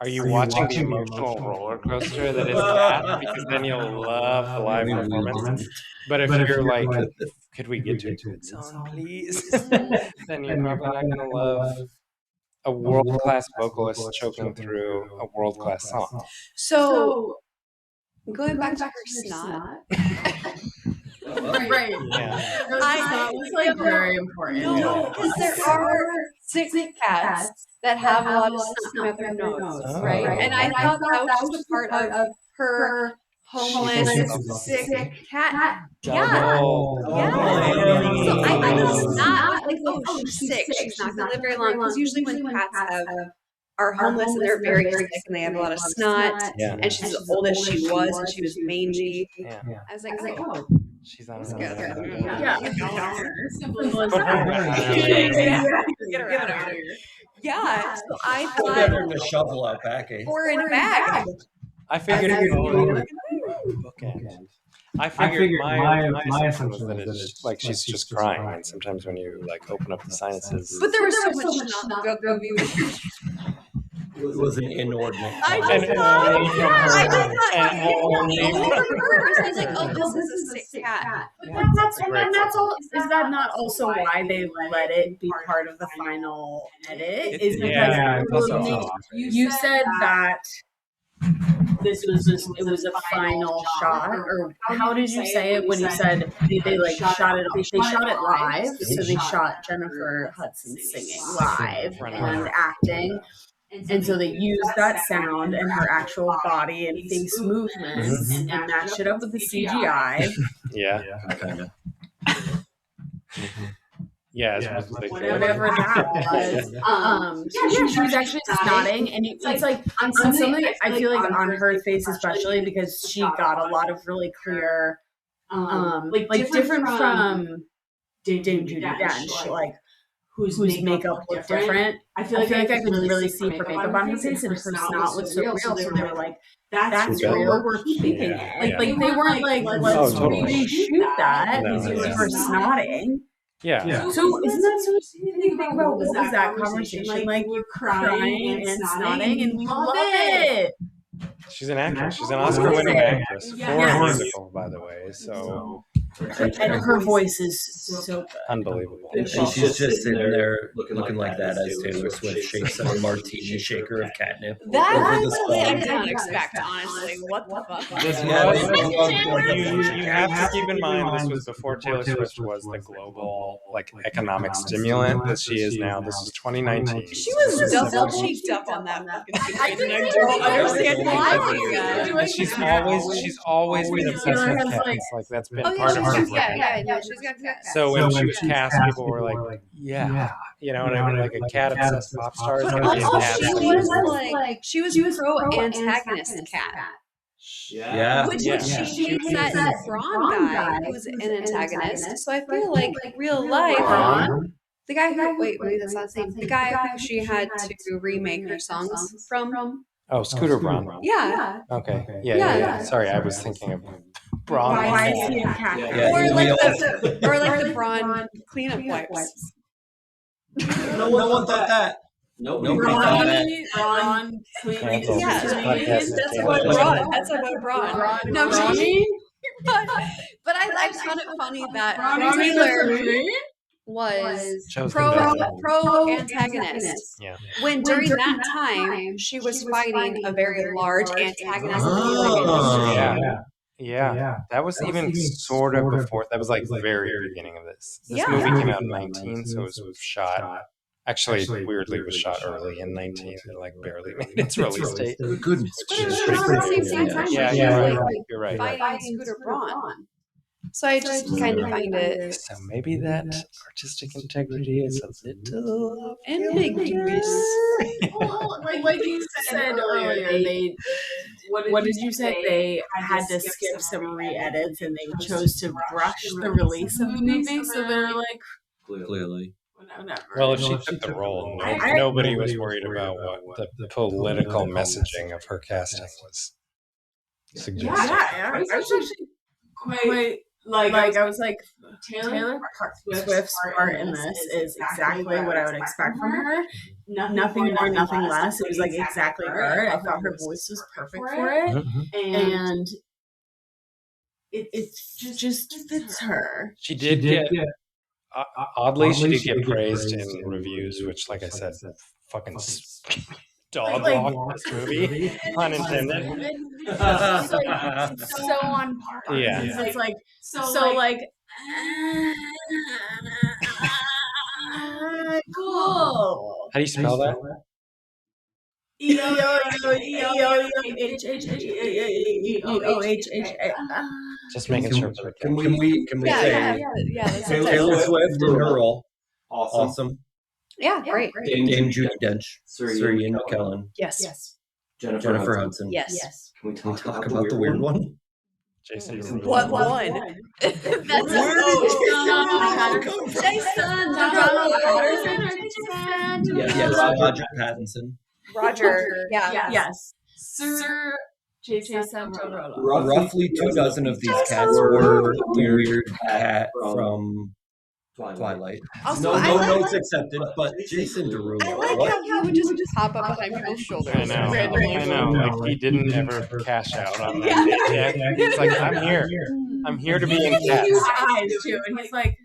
Are you watching the emotional roller coaster that is Cats? Because then you'll love the live performance. But if you're like, could we get to a good song, please? Then you're probably not going to love a world-class vocalist choking through a world-class song. So, going back to her snot, Right. Yeah. That was like very important. No, because there are sick cats that have a lot of snot coming out their nose, Oh. right? And I thought that was just a part of her homeless, sick cat. Yeah. Double. Yeah. Double. So I thought it was not like, oh, she's sick. She's not going to live very long. Because usually when cats are homeless and they're very sick and they have a lot of snot, Yeah. and she's as old as she was and she was mangy. Yeah. I was like, oh. She's on Yeah. Yeah, so I Go thought better than a shovel out back, eh? or in a bag. I figured bookend. I figured my assumption was that it's like she's just crying, and sometimes when you like open up the sinuses. But there was so much snot throughout the movie. It was an inordinate. I And just thought, only yeah, from I her. just thought, And only only from from her. So I was like, oh, this is a sick cat. That's all. Is that not also why they let it be part of the final edit? Is because you said that this was it was a final shot, or how did you say it when you said they like shot it? They shot it live, so they shot Jennifer Hudson singing live and acting. And so they used that sound and her actual body and face movements and matched it up with the CGI. Yeah. Kind of. Yeah, as much as they could. Whatever that was. She was actually nodding, and it's like on something. I feel like on her face, especially because she got a lot of really clear, like different from Dame Judi Dench, like whose makeup looked different. I feel like I could really see her makeup on her face, and her snot looked so real. So they were like, "That's real. We're keeping it." Like they weren't like, "Let's reshoot that." No, Because yeah. her snotting. Yeah. So isn't that so interesting to think about? What was that conversation like? You're crying and snotting, and we love it. She's an actress. She's an Oscar-winning actress for a musical, by the way. So And her voice is so good. unbelievable. And she's just sitting there looking like that as Taylor Swift shakes a martini shaker of catnip That over the honestly, I spot. did not expect, honestly. What the fuck? This Yeah, was, you have to keep in mind this was before Taylor Swift was the global like economic stimulant that she is now. This is 2019. She was double cheeked up on that fucking situation. I don't understand why you guys. And she's always been obsessed with cats. Like that's been Oh, part of her. yeah, she's got cats. So when she was cast, people were like, "Yeah, you know what I mean? Like a cat obsessed pop star is gonna be a Also, cat." she was pro antagonist cat. Yeah. Which Yeah. she was that Braun guy who was an antagonist. So I feel like real life, the guy who wait, that's not his name. The guy who she had to remake her songs from. Oh, Scooter Braun. Yeah. Okay. Yeah. Sorry, I was thinking of Braun. Why is he a cat? Yeah, Or we like all- the Braun cleanup wipes. No one thought that. Nobody thought that. Braun, Cancel. Yeah, This podcast is that's canceled. what Braun. That's what Braun. No, Ronnie? but I just found it funny that Ronnie Taylor was Chose pro the antagonist. Yeah. When during that time she was fighting a very large antagonist. Yeah. That was even sort of before. That was like the very beginning of this. This movie came out in 19, so it was shot. Actually, weirdly, it was shot early in 19. It like barely made its release date. Goodness. But it was around the same time. Yeah, She you're was, right. like, You're right. fighting Scooter Braun. So I just kind of find it So maybe that artistic integrity is a little ambiguous. Like you said earlier, they what did you say? They had to skip some re-edits and they chose to rush the release of the movie. So they're like, Clearly. whatever. Well, if she took the role, nobody was worried about what the political messaging of her casting was suggesting. Yeah. I was actually quite like I was like Taylor Swift's part in this is exactly what I would expect from her. Nothing more, nothing less. It was like exactly her. I thought her voice was perfect for it, and it just fits her. She did get oddly, she did get praised in reviews, which, like I said, fucking dog Like- walk this movie, pun intended. It's like so on par. Yeah. It's like so like cool. How do you spell that? Just making sure. Can we say That's Taylor it. Swift in her role? Awesome. Yeah, great. Dame Judi Dench, Sir Ian McKellen, Yes. Jennifer Hudson. Yes. Can we talk about the weird one? Jason. What one? That's Where did Jason. Yes, Roger Pattinson. Roger. Yeah. Yes. Sir Jason Derulo. Roughly 24 of these cats were weird cat from Twilight. Also, No I like- notes accepted, but Jason Derulo. I like what? how he would just pop up behind people's shoulders. I know. randomly. I know. Like he didn't ever cash out on that. Yeah. It's like I'm here. I'm here to be in Huge cats. eyes too, and he's like,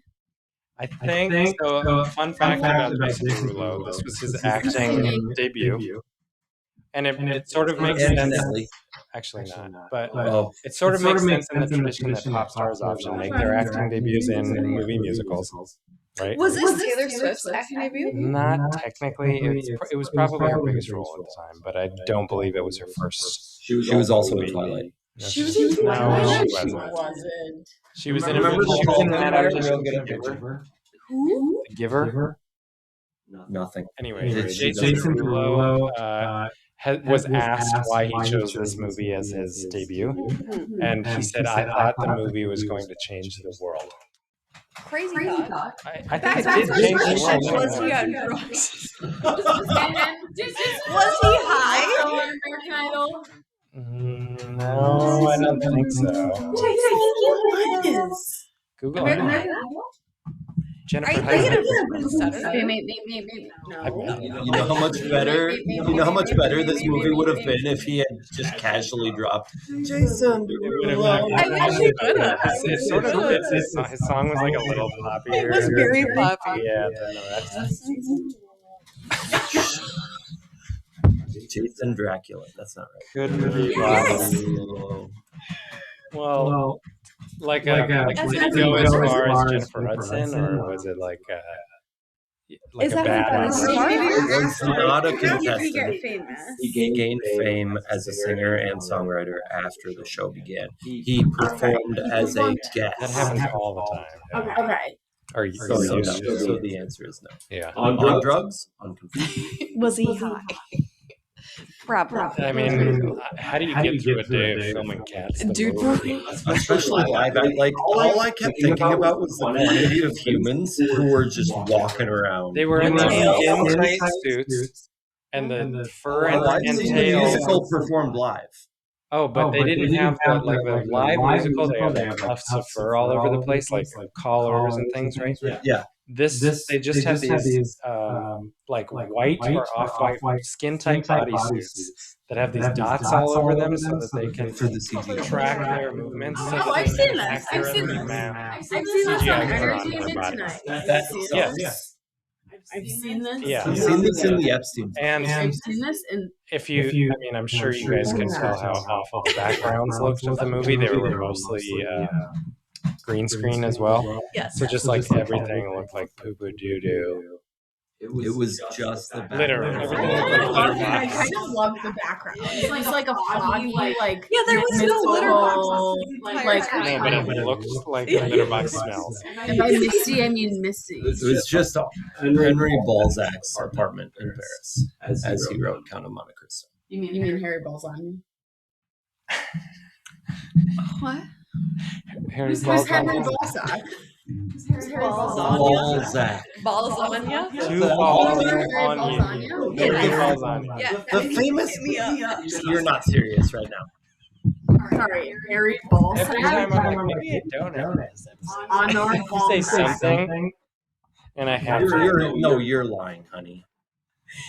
I think so. Fun fact about Jason Derulo: this was his acting debut, and it sort of makes sense. Evidently. Actually, not, but Oh, it sort of makes sense in the tradition that pop stars often make their acting debuts in movie musicals, right? Was this Taylor Swift's acting debut? Not technically. It was probably her biggest role at the time, but I don't believe it was her first. she was also in Twilight. she was in Twilight. No, She she wasn't. wasn't. She was in a Remember movie. She was in that Ariel adaptation get a of The picture? Giver. Who? The Giver. Nothing. Anyway, Jason Jason Derulo was asked why he chose this movie as his debut, and he said, "I thought the movie was going to change the world." Crazy thought. I think it did change the world. Was he on drugs? And then Was he high? American Idol. No, I don't think so. Yes. Google it. Jennifer Hudson. Maybe. No. You know how much better? You know how much better this movie would have been if he had just casually dropped Jason. I actually could have. It sort of fits. His song was like a little poppier. It was very poppy. Yeah, than the rest. Jason Dracula. That's not right. Couldn't be Yes. bothered. Well, like did That's it not go as good. far as Jennifer Hudson, or was it like Is a that bad like one? Was not a He get contestant. famous. He gained fame as a singer and songwriter after the show began. He performed as a guest. That happens all the time. Yeah. Okay. Or So, used no, to. so the answer is no. Yeah. On drugs? Unconfused. Was he high? Probably. I mean, how do you get through a day of filming Cats? the Dude, movie? Especially live. All I kept thinking about was the quantity of humans who were just walking around. They were in these skin-tight suits, and the fur Oh, I've and seen the tail. musical performed live. Oh, but they didn't have the live musical. They had like tufts of fur all over the place, like collars and things, right? Yeah. They just have these like white or off-white skin-tight bodysuits that have these dots all over them, so that they can For the CGI. track their movements. So that I've they seen can this. I've accurately seen this. map. I've seen this on CGI for Entertainment on Tonight. Yes. I've seen this. Yeah. I've seen this in the Epstein. And I've seen this in if you, I mean, I'm sure you guys can tell how awful the backgrounds looked of the movie. They were mostly green screen as well. Yes. So just like everything looked like poo-poo doo-doo. It was just the Literally, everything looked I like litter kind box. of love the background. It's like a foggy, like Yeah, there was no litter box. Like, No, but it looked like the litter box smells. and by misty, I mean misty. It was just Henry Balzac's apartment in Paris, as he wrote Count of Monte Cristo. You mean Harry Balsam? What? Harry Who's Balzac. Henry Balzac? Balzac. Balsania? Two balls Harry on you. Balsania? Harry balls on you. Yeah. The famous. You're not serious right now. Sorry, Harry Every Balzac. time I'm like, maybe I don't know this episode. Honor You say something, and I have to. You're lying, honey.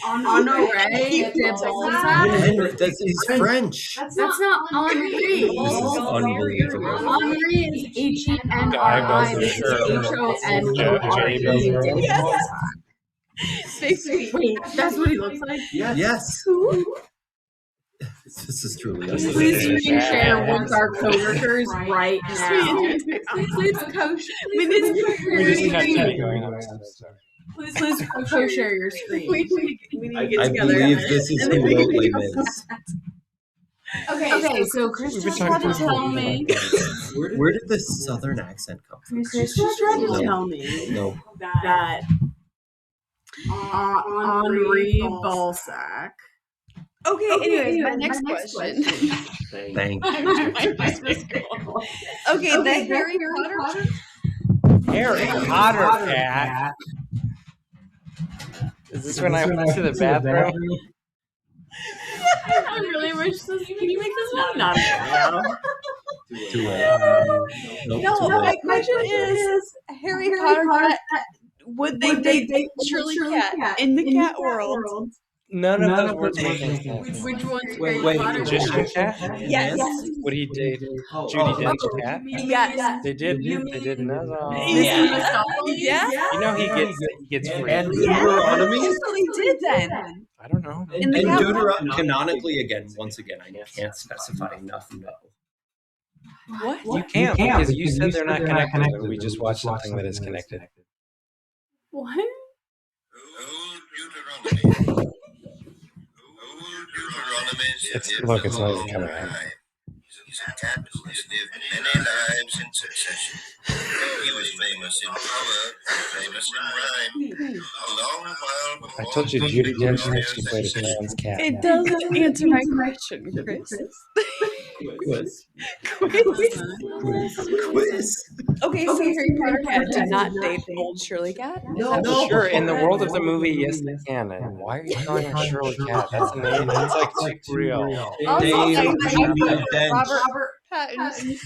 Honore de Balzac. Henry, he's French. That's not Henri. This is unbelievable. Henri is I Henri. wasn't This sure. is HONRE. J- David J- Balzac. Wait, that's what he looks like? Yes. Who? This is truly This is Please it. screen share with our coworkers right now. Please coach. We just got Teddy going on. Please co-share your screen. We need to get I together. believe this is who wrote Les Mis. Okay, so Chris We've been just tried talking to tell me. Where did this southern accent come from? Chris just tried to tell me No. that Henri Balzac. Okay, anyways, my next question. Thank you. Okay, the Harry Potter. Harry Potter cat. Is this when I went to the bathroom? I really wish this. Can you make this not Ariel? Too late. Nope, No, too my late. question is Harry Potter cat. Would they date Shirley Cat in the cat world? None of those words make any sense. Which one's Wait, Harry Potter? Magician cat? Yes. Would he date Oh, Judi Dench's cat? Yes. They did. They did another. Yeah. Yeah. You know he gets free. And Yeah. Deuteronomy? That's what he did then. I don't know. In the cat Deuteronomy, canonically, once again, I can't specify enough. No. What? You can't because you said they're not connected. And we just watched something that is connected. What? Old Deuteronomy. Look, it's not even coming out. He's a cat who has lived many lives in succession. He was famous in power and famous in rhyme. A long while before I told you Judi Dench thinks she played a clown's cat. It doesn't answer my question, Chris. Quiz. Okay, so Harry Potter cat did not date old Shirley Cat? No. Sure, in the world of the movie, yes, they can. And why are you calling her Shirley Cat? That's a name. That's like too real. Dave Also, Dench. Robert Pattinson.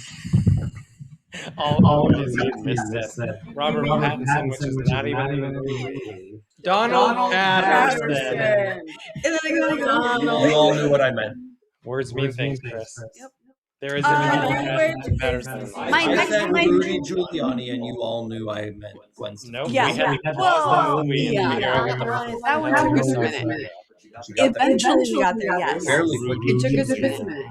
All of you missed it. Robert Pattinson, which is not even in the movie. Donald Patterson. And then I go, You all knew what I meant. Words mean things, Chris. Yep. There is a Donald Patterson. My I next- said my- Rudy Giuliani, and you all knew I meant Gwen Stefani. Nope, Yeah. we had to Well, pause the movie and yeah. figure out what the fuck. That one took us a minute. She got that Eventually we got there, yes. fairly quickly. It took us a minute.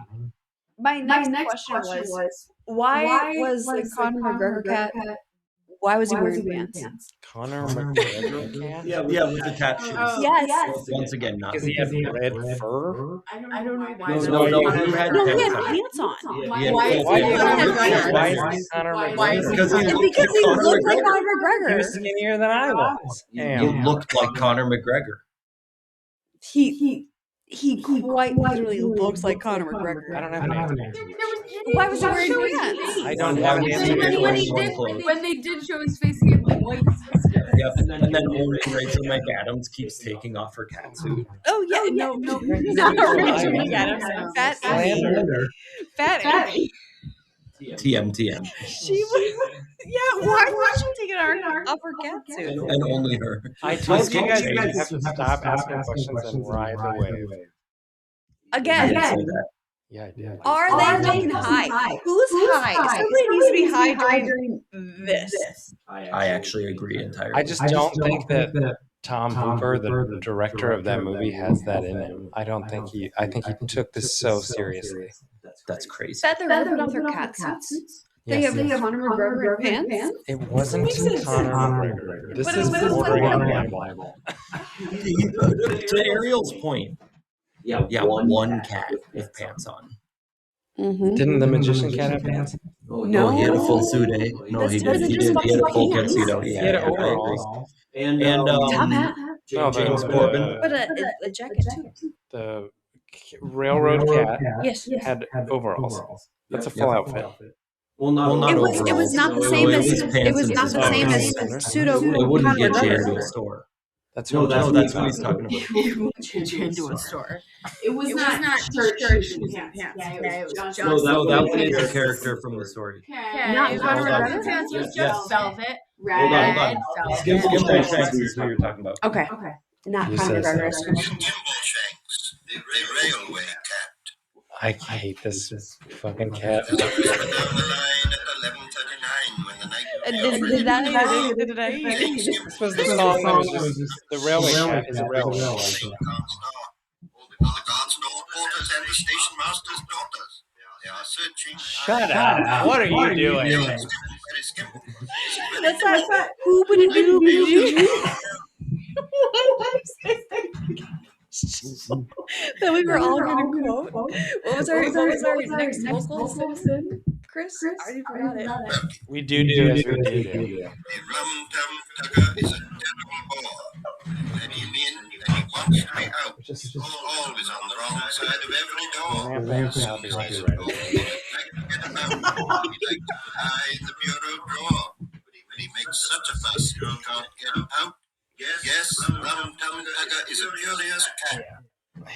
My next question was, why was the Conor McGregor cat, why was he wearing pants? Conor McGregor cat? Yeah, with the cat shoes. Oh. Yes. Once again, not Because he had red fur? I don't know why. No, he had No, he had pants on. pants on. Yeah, Why full is Why he pants. Conor is McGregor? why is he Conor Why is McGregor? Because he looked Because he Conor looked like McGregor. Conor He McGregor. was skinnier than I was. You Damn. looked like Conor McGregor. He quite literally looks like Conor McGregor. I don't have an answer. Why was he wearing pants? I don't have an answer. When they did show his face, he had like white sister. Yep, and then only Rachel McAdams keeps taking off her cat suit. Oh yeah, no, not Rachel McAdams. Fat Slander. Fat Amy. TM. She was, yeah. Why was she taking our off her cat suit? And only her. I told you guys you have to stop asking questions and ride the wave. Again, I didn't say that. Yeah, I did. are they taking high? Who's high? Somebody needs to be high during this. I actually agree entirely. I just don't think that Tom Hooper, the director of that movie, has that in him. I think he took this so seriously. That's crazy. Is that they're ripping off their cat suits? They have Conor McGregor in pants? It wasn't Conor McGregor. This is But it was bordering on like- libel. To Ariel's point, yeah, one cat with pants on. Mm-hmm. Didn't the magician cat have pants? No, he had a full suit, eh? No, That's he because did. it He just did. He had a fucking full pants. tuxedo. He Yeah, had I agree. overalls. And Top hat, No, James the- Corbin. but a jacket too. The railroad cat Yes. had overalls. That's a full outfit. Well, not It was overalls. not the No, same it as was it pants was and not the some same socks. as pseudo It wouldn't Conor get you into McGregor. a store. That's No, what that's what he's talking about. Into a store. It was not church and pants. Okay, it was just No, that one is a character from the story. Okay, Not Conor Hold on. McGregor pants was Yes. just velvet. Hold on. Red Skimble velvet. Shanks is who you're talking about. Okay. Not You Conor said McGregor. so. Gimbleshanks, the railway cat. I hate this fucking cat. Down the line at 11:39 when the night This was the song that was just the railway cat is a railway. All the guards and all porters and the station master's daughters. They are searching. Shut up. What are you doing? Very skimble. That's that. Who would it do? That we were all going to quote. What was our next vocal? Chris? I already forgot it. We do as we do. The rum-tum-tugger is a terrible bore. Let him in, and he wants to be out. Always on the wrong side of every door. I'll be right back. He likes to hide in the bureau drawer. But he makes such a fuss, you can't get him out. Yes, rum-tum-tugger is a curious cat.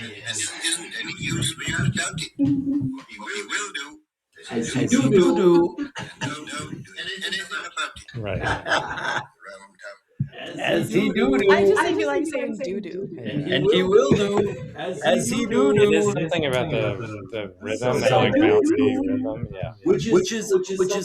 And it isn't any use for you to doubt it. He will do. As he do. No, do anything about it. Right. As he do. I just feel like saying doo-doo. And he will do. As he do. It is something about the rhythm, that like bouncy rhythm. Yeah. Which is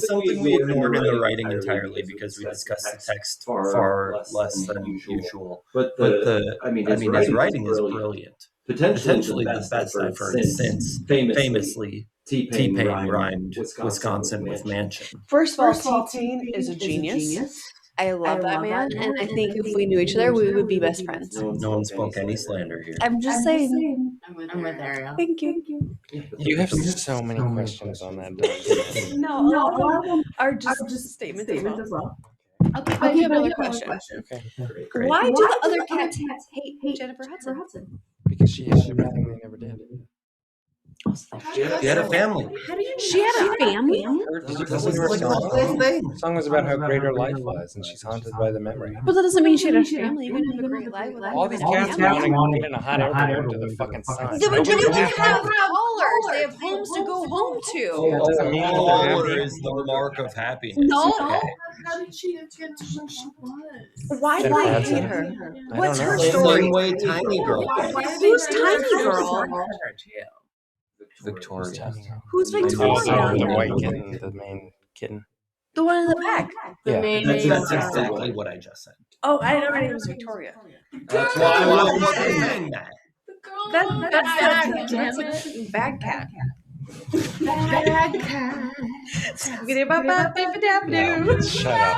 something we ignored in the writing entirely because we discussed the text far less than usual. But his writing is brilliant. Potentially the best I've heard since famously T-Pain rhymed Wisconsin with mansion. First of all, T-Pain is a genius. I love that man, and I think if we knew each other, we would be best friends. No one spoke any slander here. I'm just saying. I'm with Ariel. Thank you. You have so many questions on that. No, all of them are just statements as well. I'll give another question. Okay. Great. Why do the other cats hate Jennifer Hudson? Because she has everything they never did. She had a family. She had a family? That was like the whole thing. The song was about how great her life was, and she's haunted by the memory. But that doesn't mean she had a family. You can have a great life without All these cats want to get in a hot air balloon to the fucking sun. They don't have callers. They have homes to go home to. That doesn't mean that they're Color happy. is the mark of happiness. No. Okay. How did she get to where she was? Why do Jennifer they Hudson. hate her? I What's don't her know. story? Same way Tiny Girl. Who's Tiny Girl? Victoria. Who's Oh, Victoria? the white kitten, the main kitten. The one in the back. Yeah. That's exactly what I just said. Oh, I know her name was Victoria. That's why I wasn't saying that. That's damn a bag cat. Bad cat. Shut up.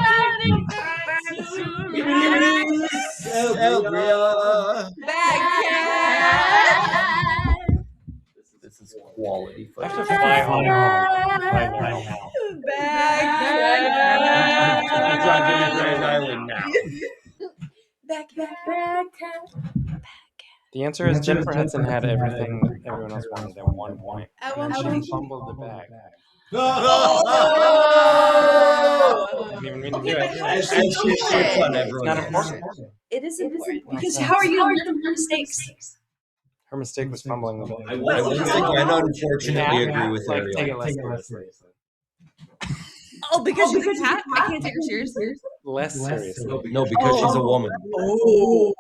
Bag cat. This is quality I have to footage. fly home right now. Bag I'm cat. driving to Grand Island now. Bag cat. The answer is Jennifer Hudson had everything everyone else wanted at one point. At one She point. fumbled the bag. Oh! I didn't even mean to do Okay, but it. how And is she she shits on important? everyone. Not important. It is important because how are you going to learn from mistakes? Her mistake was fumbling the ball. I once again unfortunately agree with Like, take it Ariel. less seriously. Oh, because she's a cat? I can't take her seriously. Less seriously. No, because she's a woman. Oh.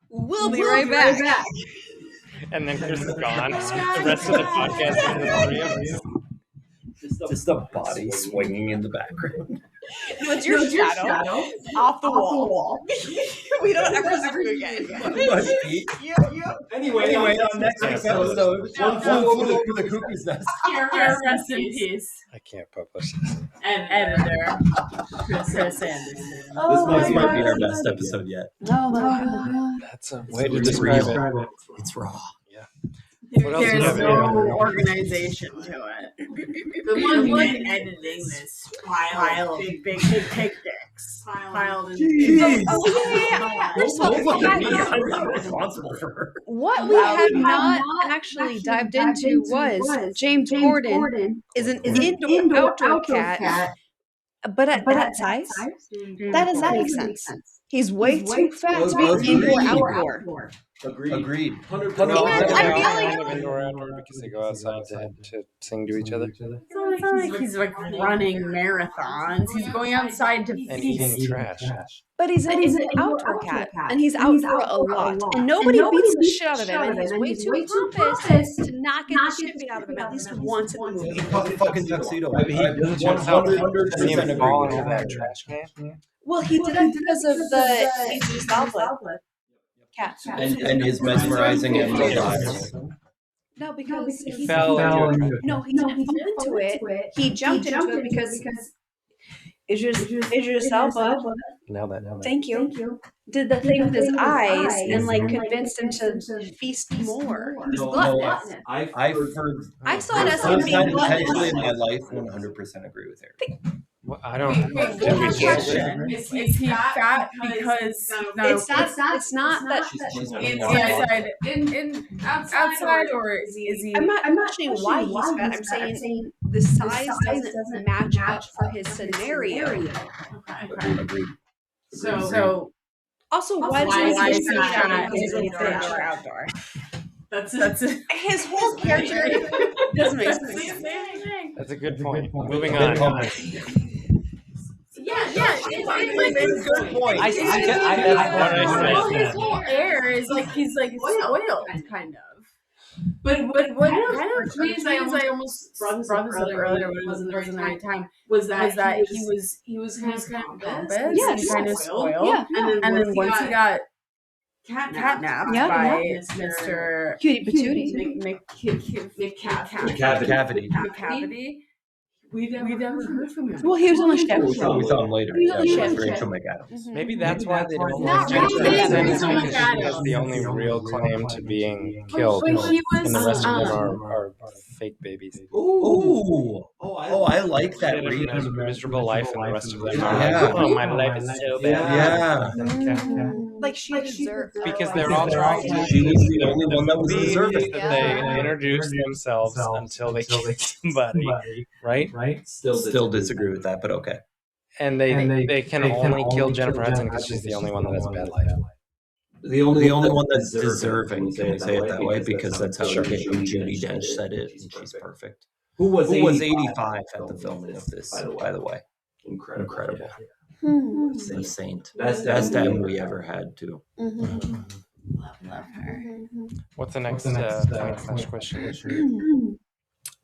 We'll be right back. And then Chris is gone. The rest of the podcast is the three of us. Just a body swinging in the background. What's your shadow? Off the wall. We don't ever see you again. My feet. Anyway, on next week's episode, one flew over the cuckoo's nest. Rest in peace. I can't publish this. And editor, Chris Anderson. This might be our best episode yet. Oh my god. That's a way to describe it. It's raw. What else do you There's have no here? organization to it. The one editing this pile of big take decks. Piled in. First of all, Don't look at me. I'm not responsible for her. what we have not actually dived into was James Gordon is an indoor-outdoor cat, but at that size, that does not make sense. He's way too fat to be indoor-outdoor. Agreed. 100%. Yeah, I feel kind like- of indoor-outdoor because they go outside to sing to each other It's not like he's like running marathons. He's going outside to and feast. eating trash. But he's an outdoor cat, and he's outdoor a lot, and nobody beats the shit out of him, and he's way too pompous to not get the shit beat out of him at least once in the movie. Fucking tuxedo. He doesn't show himself. Doesn't even fall into that trash can. Well, he did it because of the Idris Elba cat. And his mesmerizing and eyes. No, because he Fell into No, he didn't fall into it. He jumped into it because Idris Elba, Now that. thank you, did the thing with his eyes and like convinced him to feast more. He was gluttonous. I've heard. I saw it as him being Potentially in gluttonous. my life, 100% agree with Ariel. Well, I don't. Wait, Did we question. Is he fat because It's not that. She's outside or is he? I'm not saying why he's fat. I'm saying the size doesn't match up for his scenario. Agreed. So Also, why is does he he fat? he's Is he a fat fish? or outdoor? That's it. His whole character doesn't make sense. That's a good point. Moving on. It's Good point. I that's what I Well, said. his whole air is like he's like oiled, kind of. But what kind of means I almost brought this up earlier, but it wasn't the right time. Was that he was kind of pompous, Yes. and kind of spoiled, Yeah. and then once he got catnapped Yeah. by Mr. Cutie patootie. Cavity. McCavity, we never heard from him. Well, he was on the ship. We saw him later. He was on the Yeah, ship. Rachel McAdams. Maybe that's why they don't Not like Jennifer really. Aniston, Rachel because she McAdams. has the only real claim to being killed, But he was, and the rest of them are fake babies. Ooh. Oh, I like She that had read. a miserable life, and the rest of them are Yeah. like, "Oh, my life is so bad." Yeah. Like she deserved. Because they're all trying to. She was the only one that was Believe deserving. that they introduce themselves until they kill somebody, right? Still disagree with that, but okay. And they can only kill Jennifer Hudson because she's the only one that has a bad life. The only one that's deserving, can we say it that way? Because that's how Judi Dench said it, and she's perfect. Who was 85 at the filming of this, by the way? Incredible. Insane. Best M we ever had, too. Love her. What's the next funny flash question?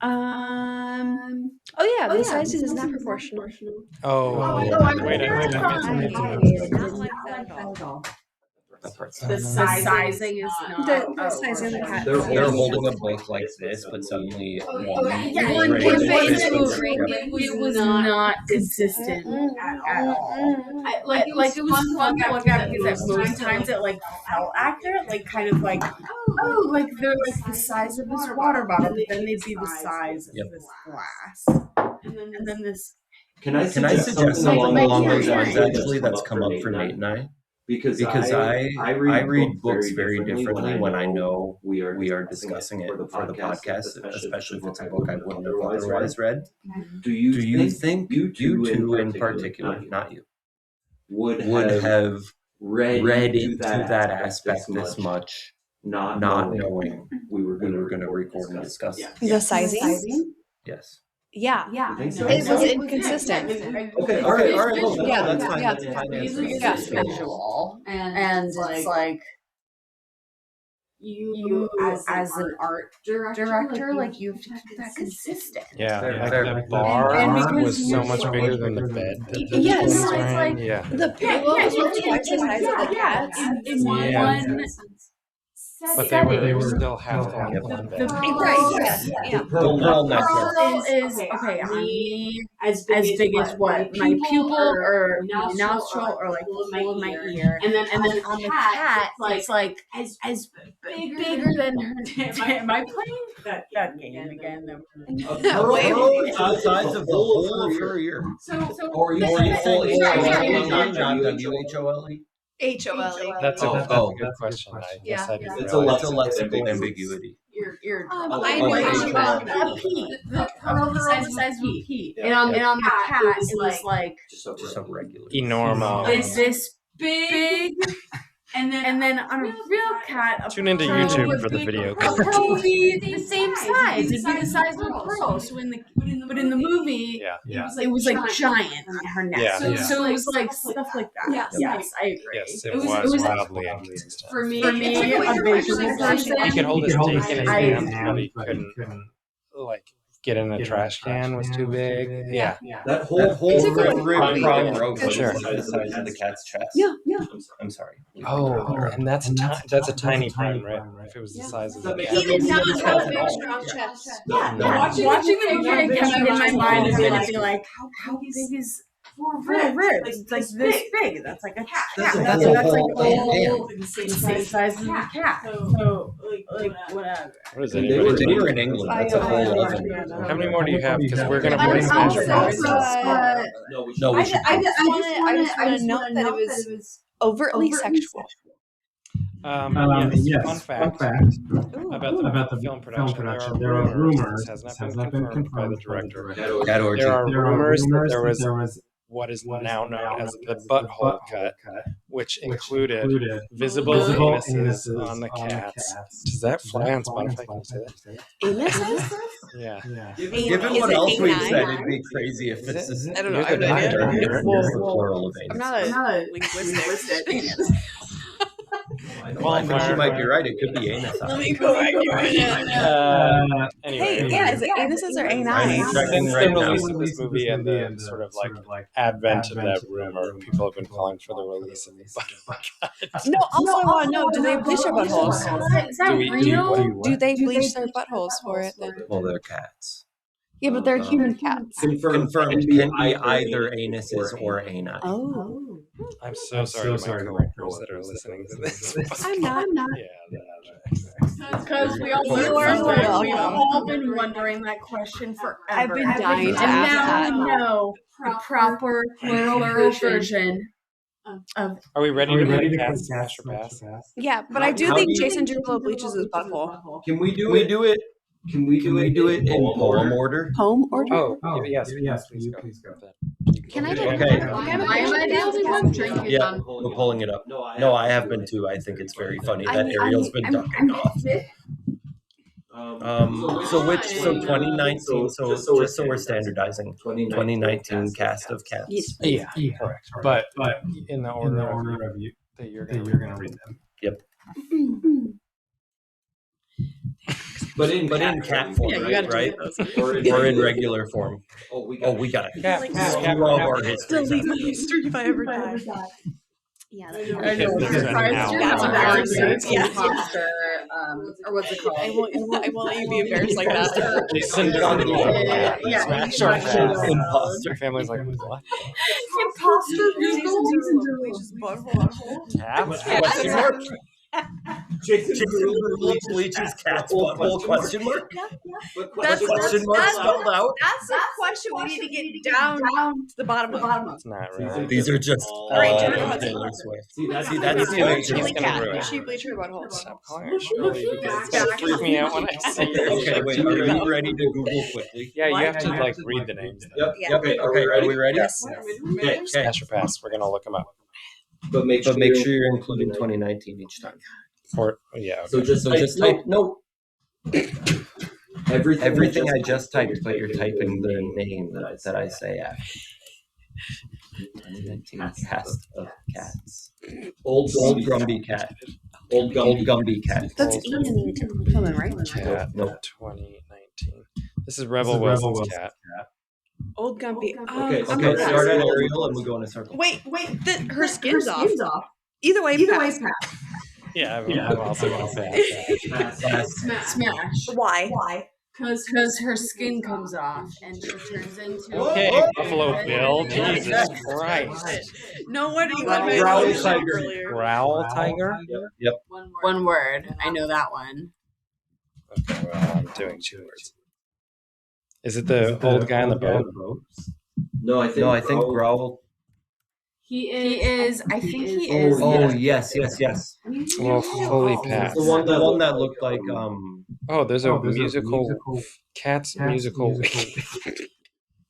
Oh yeah, the size is not proportional. Oh, wait, I Not like that at all. That part's the sizing is not. The size of the cat. They're holding a book like this, but suddenly one One right kid in the face face was of right. it. It was not consistent at all. Like it was fun to look at because at most times it like felt accurate, like kind of like like they're like the size of this water bottle, but then they'd be the size of this glass, and then this. Can I suggest something along those lines? Actually, that's come up for Nate and I. Because I read books very differently when I know we are discussing it for the podcast, especially if it's a book I wouldn't have otherwise read. Do you think you two in particular, not you, would have read into that aspect this much, not knowing we were going to record and discuss? The sizing? Yes. Yeah. So? It was inconsistent. Okay. All right. Cool. Yeah, That's fine. yeah. That's fine. Yeah. Visual, and it's like you as an art director, like you have to keep that consistent. Yeah, Fair. like the bar And because was so much bigger than the bed. Yes. was It's wearing. like- Yeah. The pillows were twice the size of the cats. In Yeah. one But setting. they were still half the length of the bed. Right. Yeah. Pearl necklace. Pearl is okay. On me, as big as what my pupil or my nostril or like full of my ear, and then on the cat, it's like as bigger than her. Am I playing that game again? Pearl size of the whole of her ear. Or you full WHOLE? HOLE. That's a Oh. good question. I guess Yeah. I didn't It's a realize. lexical ambiguity. Your I know a pea, the pearl the size of a pea, and on the cat it was like Just a regular. Enormous. it's this big And then on a real cat, Tune into pearl YouTube would for the be- video. A pearl would be the same size. It'd be the size of a pearl. So but in the movie, it was like giant on her neck. Yeah. So it was like stuff like that. Yes. Yes, I agree. Yes, it It was was wildly inconsistent. For me, It took away a from visual my person. He could hold his dick in his I- hand, but he couldn't like get in a trash can. Was too big. Yeah. That whole took away prong from rope was Sure. the size of the cat's chest. Yeah. I'm sorry. Oh, and that's a tiny prong, right? If it was the size of the He cat. did not have a big strong chest. Watching the movie, I kept in my mind is going to be like, how big is four ribs? It's like this big. That's like a cat. That's a That's whole like hand. the same size as a cat. So like whatever. What is They it? were in England. That's a whole other. How many more do you have? Because we're gonna I play was Smash also, Pass. No, we should. I just want to note that it was overtly sexual. Yes. Fun fact about the film production. There are rumors. This has not been confirmed by the director. There are rumors that there was what is now known as the butthole cut, which included visible anuses on the cats. Does that fly on Spotify? Can you say that? Anuses? Yeah. Given Is what it else we've A9? said, it'd be crazy if this is. I don't know. You're I have the no idea. doctor. Here's the plural of I'm anus. not a linguistic. Well, I think you might be right. It could be anus. Let me correct you. Anyway. Hey, yeah, is it anuses or I'm A9s? checking Since right the now. release of this movie and the sort of like advent of that rumor, people have been calling for the release of the butthole. No, also I want to know, do they bleach their buttholes? Is that Do we- real? Do they bleach their buttholes for it? Well, they're cats. Yeah, but they're human cats. Confirmed can be either anuses or ani. Oh. I'm so sorry to my coworkers that are listening to this. I'm not. Yeah. Because we've all been wondering that question forever. I've been dying to and ask now that. we know the proper plural version of. Are we ready to play Cats Smash or Pass? Yeah, but I do How think do you- Jason Derulo bleaches his butthole. Can we do it? Can we do it in poem order? Home order? Oh, yes, please go. Can I do Okay. Why am I the only one drinking? Yeah, we're pulling it up. No, I have been too. I think it's very funny that Ariel's been ducking off. So 2019. So just so we're standardizing, 2019 cast of cats. Yeah, correct. But in the order of you that you're gonna read them. Yep. But in cat form, right? Or in regular form. Oh, we got it. Cat. Love our history. Delete my history if I ever die. Yeah, This is an hour. That's embarrassing. Yeah. Imposter, or what's it called? I won't let you be embarrassed like that. Jason Yeah. Smash or Pass. Imposter. Family's like, what? Imposter Jason Derulo's butthole. Cats? Question mark? Jason bleaches cat's butthole? Question mark? That's Question mark spelled out? That's a question we need to get down to the bottom of. It's not really. These are just Alright, Taylor Swift. See, that's He's Chili gonna cat. ruin You it. should bleach her butthole. Stop calling her Shirley because it's gonna freak me out when I see her. Okay, wait, are you ready to Google quickly? Yeah, you have to like read the names. Yep. Yeah. Okay, are we ready? Yes. Okay. Smash or Pass. We're gonna look them up. But make sure you're including 2019 each time. Or yeah. So just type no. Everything I just typed, but you're typing the name that I say after. 2019 cast of cats. Old Gumby cat. Old Gumby cat. That's Ian Tillman, right? Cat. Nope. 2019. This is Rebel Wilson's cat. Old Gumpy. Okay, start at Ariel and we go in a circle. Wait. Her skin's off. Either way, pass. Yeah, I'm also gonna say Smash. Why? Because her skin comes off and she turns into. Okay, Buffalo Bill. Jesus Christ. No wonder you had my Growl phone tiger. earlier. Growl tiger? Yep. One word. I know that one. Okay, well, I'm doing 2 words. Is it the old guy on the boat? No, I think Growl. He is. I think he is. Oh yes. Well, fully pass. The one that looked like Oh, there's a musical Cats musical.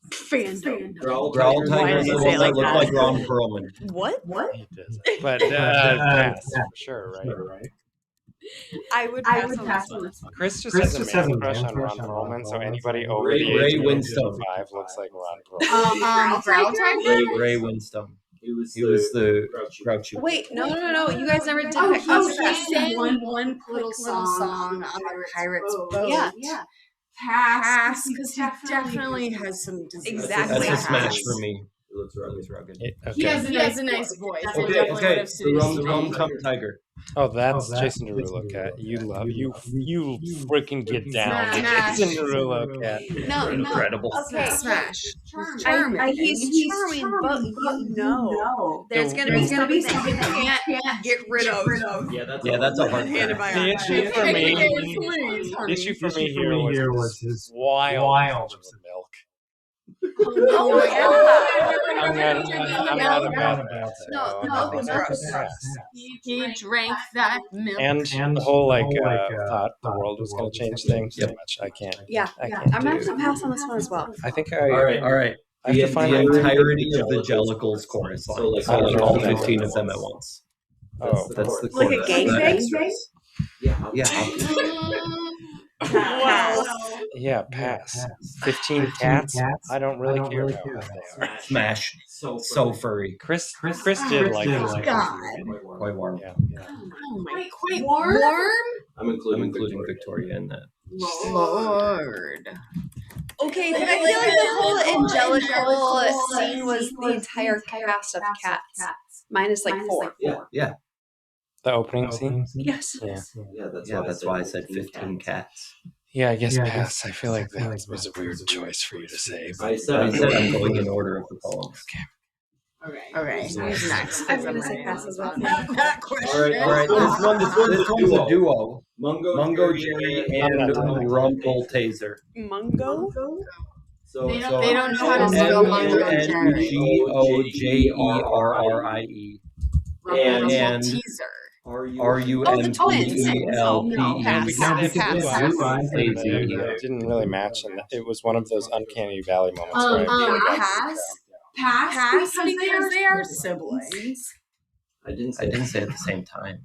Fandom. Growl Why Tiger's did the you say one it that like looked that? like Ron Perlman. What? He does. But pass for sure, right? I would pass on this one. Chris just has a man crush on Ron Perlman, so anybody over the Ray age of Winstone. 55 looks like Ron Perlman. Growl Tiger? Ray Winstone. He was the Grouchy. Wait, no. You guys never did pick He sang one little song on the pirate's boat. Yeah. Pass, because he definitely has some disease. Exactly. That's a smash for me. It looks rugged. He Okay. has a nice voice. I Okay, definitely would okay. have The seduced rum him. tum tiger. Oh, that's Jason Derulo cat. You freaking get down, Smash. Jason Derulo cat. No. Incredible. Okay. Smash. He's charming, but you know there's gonna be something that you can't get rid of. Yeah, that's a hard The Antibiotics. issue for me, the issue for me here was his wild milk. Oh my I'm not about that. No, the milk was gross. He drank that milk. And the whole thought the world was going to change things so much. I can't. Yeah, I can't I'm gonna do. have to pass on this one as well. I think All right. I have to find the my entirety of the Jellicles chorus line. So like all 15 of them at once. Oh, That's the Like a chorus. gangbang? Yeah. Wow. yeah, pass. 15 cats. I don't really care how they are. Smash. So furry. Chris did like this. God. Quite warm. Yeah. Oh my, quite warm? I'm including Victoria in that. Lord. Okay, but I feel like the whole angelical scene was the entire cast of cats, minus like 4. Yeah. The opening scene. Yes. Yeah. That's why I said 15 cats. Yeah, I guess pass. I feel like that was a weird choice for you to say. But I said I'm going in order of the poems. Okay, who's next? I'm gonna say pass as well. That question. All right. This one's a duo. Mungo Jerry and Rumple Taser. Mungo? They don't know how to spell Mungo Jerry. Mungojerrie. And Teaser. RUMPLPE. It didn't really match, and it was one of those uncanny valley moments. Where Pass because they are siblings. I didn't say at the same time.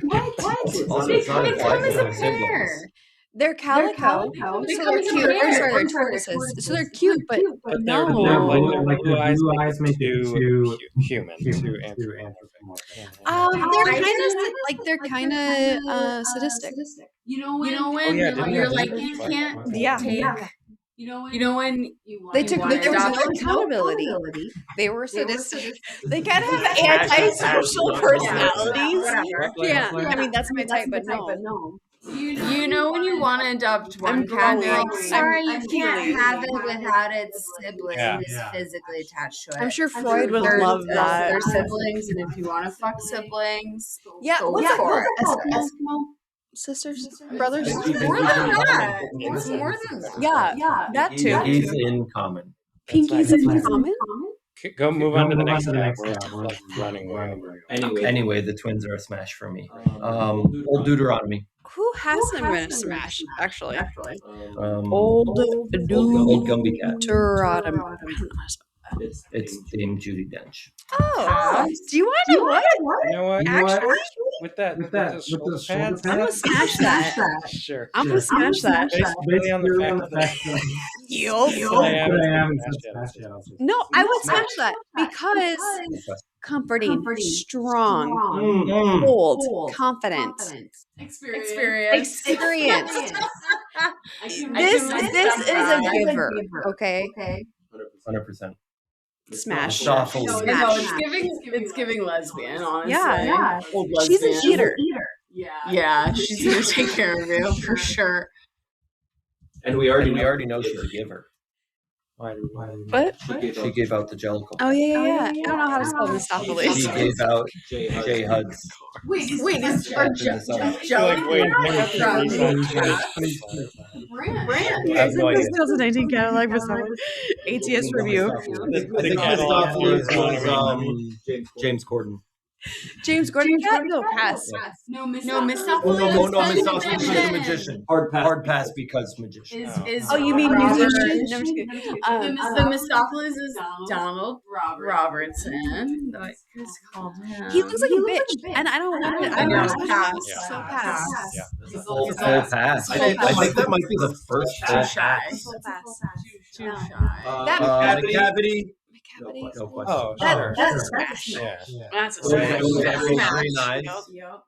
What? Also, They it's not come implied as that a they're siblings. pair. They're calico, They so come they're as a cute. pair. Or sorry, they're tortoises, so they're cute, but they're no. blue eyes make it too human, too anthropomorphic. They're kind of sadistic. You know when didn't you're they? like you can't Yeah. take. You know when They took want there was no adoption? accountability. They were sadistic. They kind of have antisocial personalities. Yeah, I mean that's my type, but no. You know when you want to adopt one cat, and you're like, sorry, you can't have it without its sibling who's physically attached to it. I'm sure Freud would love that. They're siblings, and if you want to fuck siblings, Yeah, go what's that for called? it. Eskimo sisters, brothers. It's more than that. It's more than that. Yeah, that too. Pinkies in common. Pinkies in common. Go move on to the next one. We're like running away. Anyway, the twins are a smash for me. Old Deuteronomy. Who hasn't been a smash actually? Old Gumby Cat. Deuteronomy. It's Dame Judi Dench. Oh, do you want to know what? You know what? Actually, With the shoulder pads, I'm gonna smash that. Sure. I'm gonna smash that. Based really on the fact that No, I would smash that because comforting, strong, bold, confident, experienced. This is a giver. Okay, 100%. smash. Thoughtful. No, Smash. it's giving lesbian, honestly. Yeah. Old She's a lesbian. cheater. Yeah, she's gonna take care of you for sure. And we already know she's a giver. What? She gave out the Jellicle. Oh yeah. I don't know how to spell this stuff. She gave out J Huds. Wait, is our Brand. That's why This 2019 catalog was ATS review. I think Christoph was James Corden. James Gordon cat? No, pass. No, Miss No, Miss Softly is the magician. Hard pass because magician. Oh, you mean Robert- musician? No, I'm just kidding. The Mistopheles is Donald Robertson. What is called him? He looks like a bitch, and I don't want it. I know. So Pass. pass. Yeah. It's a full pass. I think that might be the first full pass. Full pass. Too No. shy. The cavity. Cavity. No question. Oh, That, sure. that's a smash. Yeah. That's a Green eyes. Yep.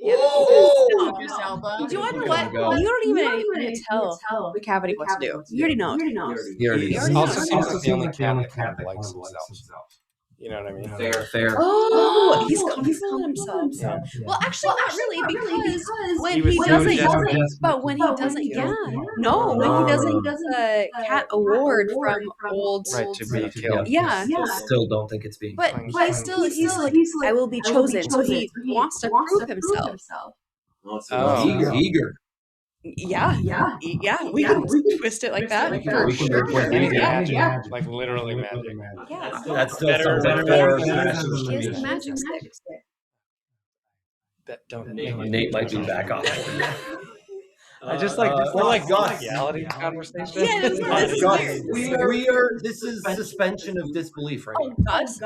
Oh! Idris Elba. Do you want to know There what? we go. You don't even need to tell the cavity what to do. You already know. Here it is. Also seems like the only cat that kind of likes himself. You know what I mean? Fair. Oh, he's confident in himself. Yeah. Well, actually, not really, because when He he was doesn't, so desperate. but when he doesn't, no, when he doesn't get the cat award from old, Right, to be killed. yeah. Still don't think it's being. But he's like, I will be chosen. So he wants to prove himself. Oh. Eager. Yeah. We can twist it like that. We can work with Maybe eager. magic. Like literally magic. Yeah. That's still Better- something better- for better- Smash He has the Machine. magic stick. That don't Nate might be back off. I just like this oh my like God. legality conversation. Yeah, this is Gus, weird. we are. This is suspension of disbelief right now. Gus.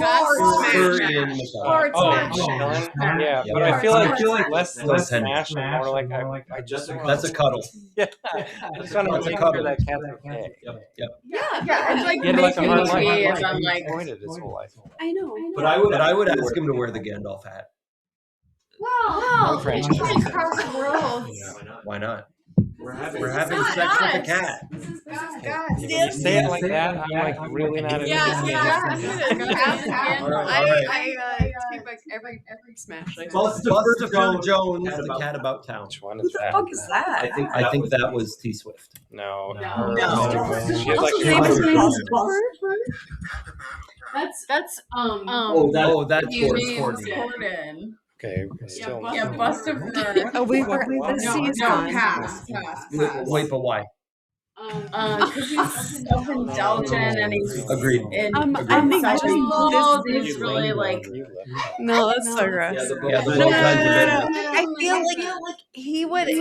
We're in the Hard Oh, smash. yeah, Yeah. but I feel like less than smash and more like I just That's a cuddle. yeah. I just want to That's a make cuddle. sure that cat's okay. Yep. Yeah, it's like He had like a making hard me life. as I'm like, Avoided his whole life. I know. But I would ask him to wear the Gandalf hat. No French kiss. Why not? We're having sex with a cat. If you say it like that, I'm like really not into this. I take back every smash. Like, Buster Jones, the cat about town. Which one who is the that? fuck is that? I think that was T Swift. No. No. She has like Also, David's name is that's That's James Gordon. Gordon. okay, still Yeah, Buster. Oh, we were No, the sea's gone. pass. Wait, but why? Because he's self-indulgent and he's Agreed. I think such just a this- he's really like No, that's so gross. Yeah, there's No, all no, kinds no, of no, it. no. I feel like he would be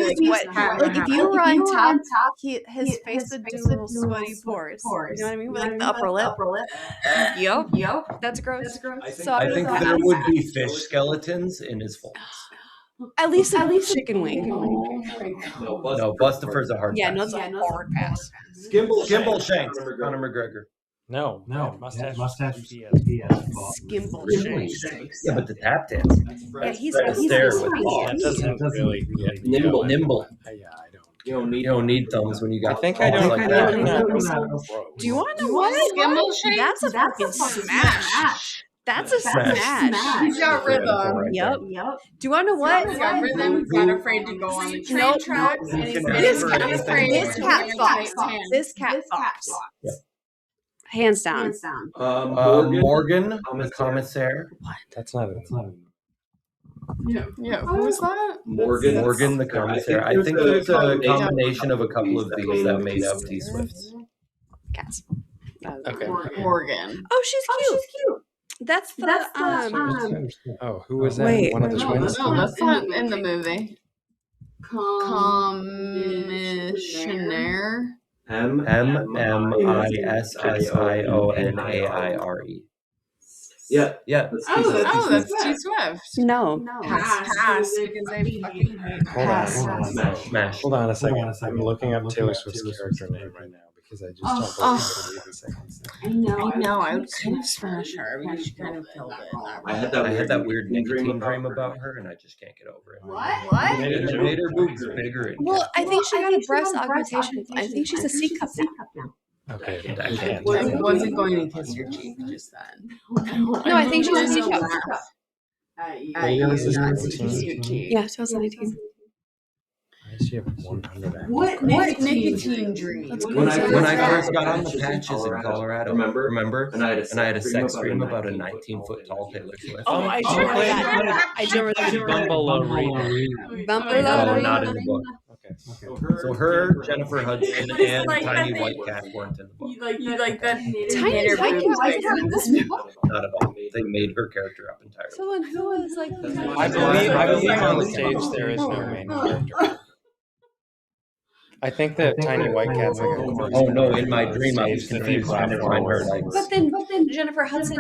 like what hat. like if you were on top, his face would do little sweaty pores. You know what I mean? With like the upper lip. Yep. That's gross. So I think there would be fish skeletons in his folds. at least chicken wing. No, Bustifer's a hard Yeah, pass. no, it's a hard pass. Skimble Shanks, Conor McGregor. No. Mustache. Skimble shanks. Yeah, but the tap dance. Yeah, he's Stare with sweet. balls. That doesn't really get me Nimble. going. Yeah, I don't. You don't need thumbs when you got. I think I balls don't. like I that. Do you want to know what? Skimble shake? That's a fucking smash. That's a Smash. smash. He's got rhythm. Yep. Do you want to know what? He's got rhythm. He's not afraid to go on the train Nope. tracks. And he's This not cat- afraid This to cat wear fox. tight pants. This cat fox. Yep. Hands down. Morgan, the commissaire. That's not it. Yeah, who was that? Morgan, the commissaire. I think it's a combination of a couple of these that made up T Swifts. Cats. Okay. Morgan. Oh, she's cute. That's the Oh, who was that? Wait. One of the twins? No, that's not in the movie. Commissioner. MMISSIONAIRE. Yeah. Oh, that's T Swift. no. Pass because they fucking hate Hold on. Smash. Hold on a second. I'm looking up Taylor Swift's character name right now because I just don't believe this second. I know. I would kind of smash her because she kind of killed it. I had that weird nicotine dream about her, and I just can't get over it. What? It made her boobs bigger. And Well, I think she got a breast augmentation. I think she's a C cup now. Okay. I wasn't going to kiss your cheek just then. No, I think she's a C cup. This is 19. Yeah, 2019. Why does she have 100 What nicotine dream? When I first got on the patches in Colorado, remember? And I had a sex dream about a 19-foot tall Taylor Swift. Oh, I do remember that. I do remember that. Bumble. Bumble. No, not in the book. Okay. So her, Jennifer Hudson, and like Tiny that White they- Cat weren't in the book. You like that Tiny hater White boobs, Cat like, was in this book? Not at all. They made her character up entirely. So then who was like? I believe on the stage there is no main character. I think that Tiny White Cat's like a chorus. Oh no! In my dream, I was Stage that confused they trying to find her legs. But then Jennifer Hudson.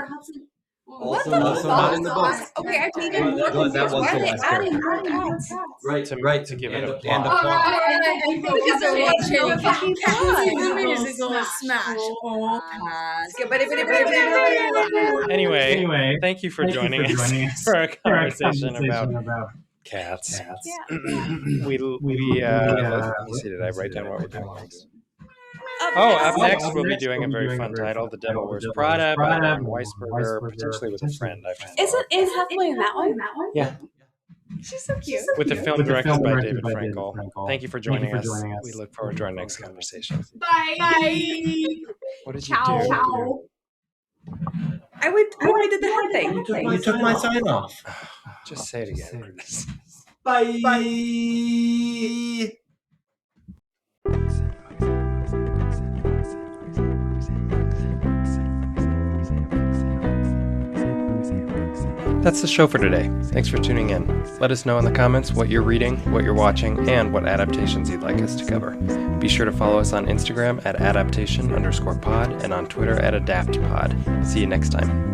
What the Also not in the fuck? book. Okay, I needed Well, more. that was Why the are they last adding character. more cats? Right, to give it and a and plot. a plot. Because there was no fucking plot. musical smash. Oh, pass. Anyway, thank you for joining us for a conversation about cats. We let me see. Did I write down what we're doing next? Up next we'll be doing a very fun title, "The Devil Wears Prada" by Lauren Weisberger, potentially with a friend. I have to follow. Isn't Anne Hathaway in that one? Yeah, She's so cute. with the film directed by David Frankel. Thank you for joining us. We look forward to our next conversation. Bye. What did you Ciao. do? I did the head thing. You took my sign off. Just say it again, Chris. Bye. That's the show for today. Thanks for tuning in. Let us know in the comments what you're reading, what you're watching, and what adaptations you'd like us to cover. Be sure to follow us on Instagram at adaptation_pod and on Twitter at adaptpod. See you next time.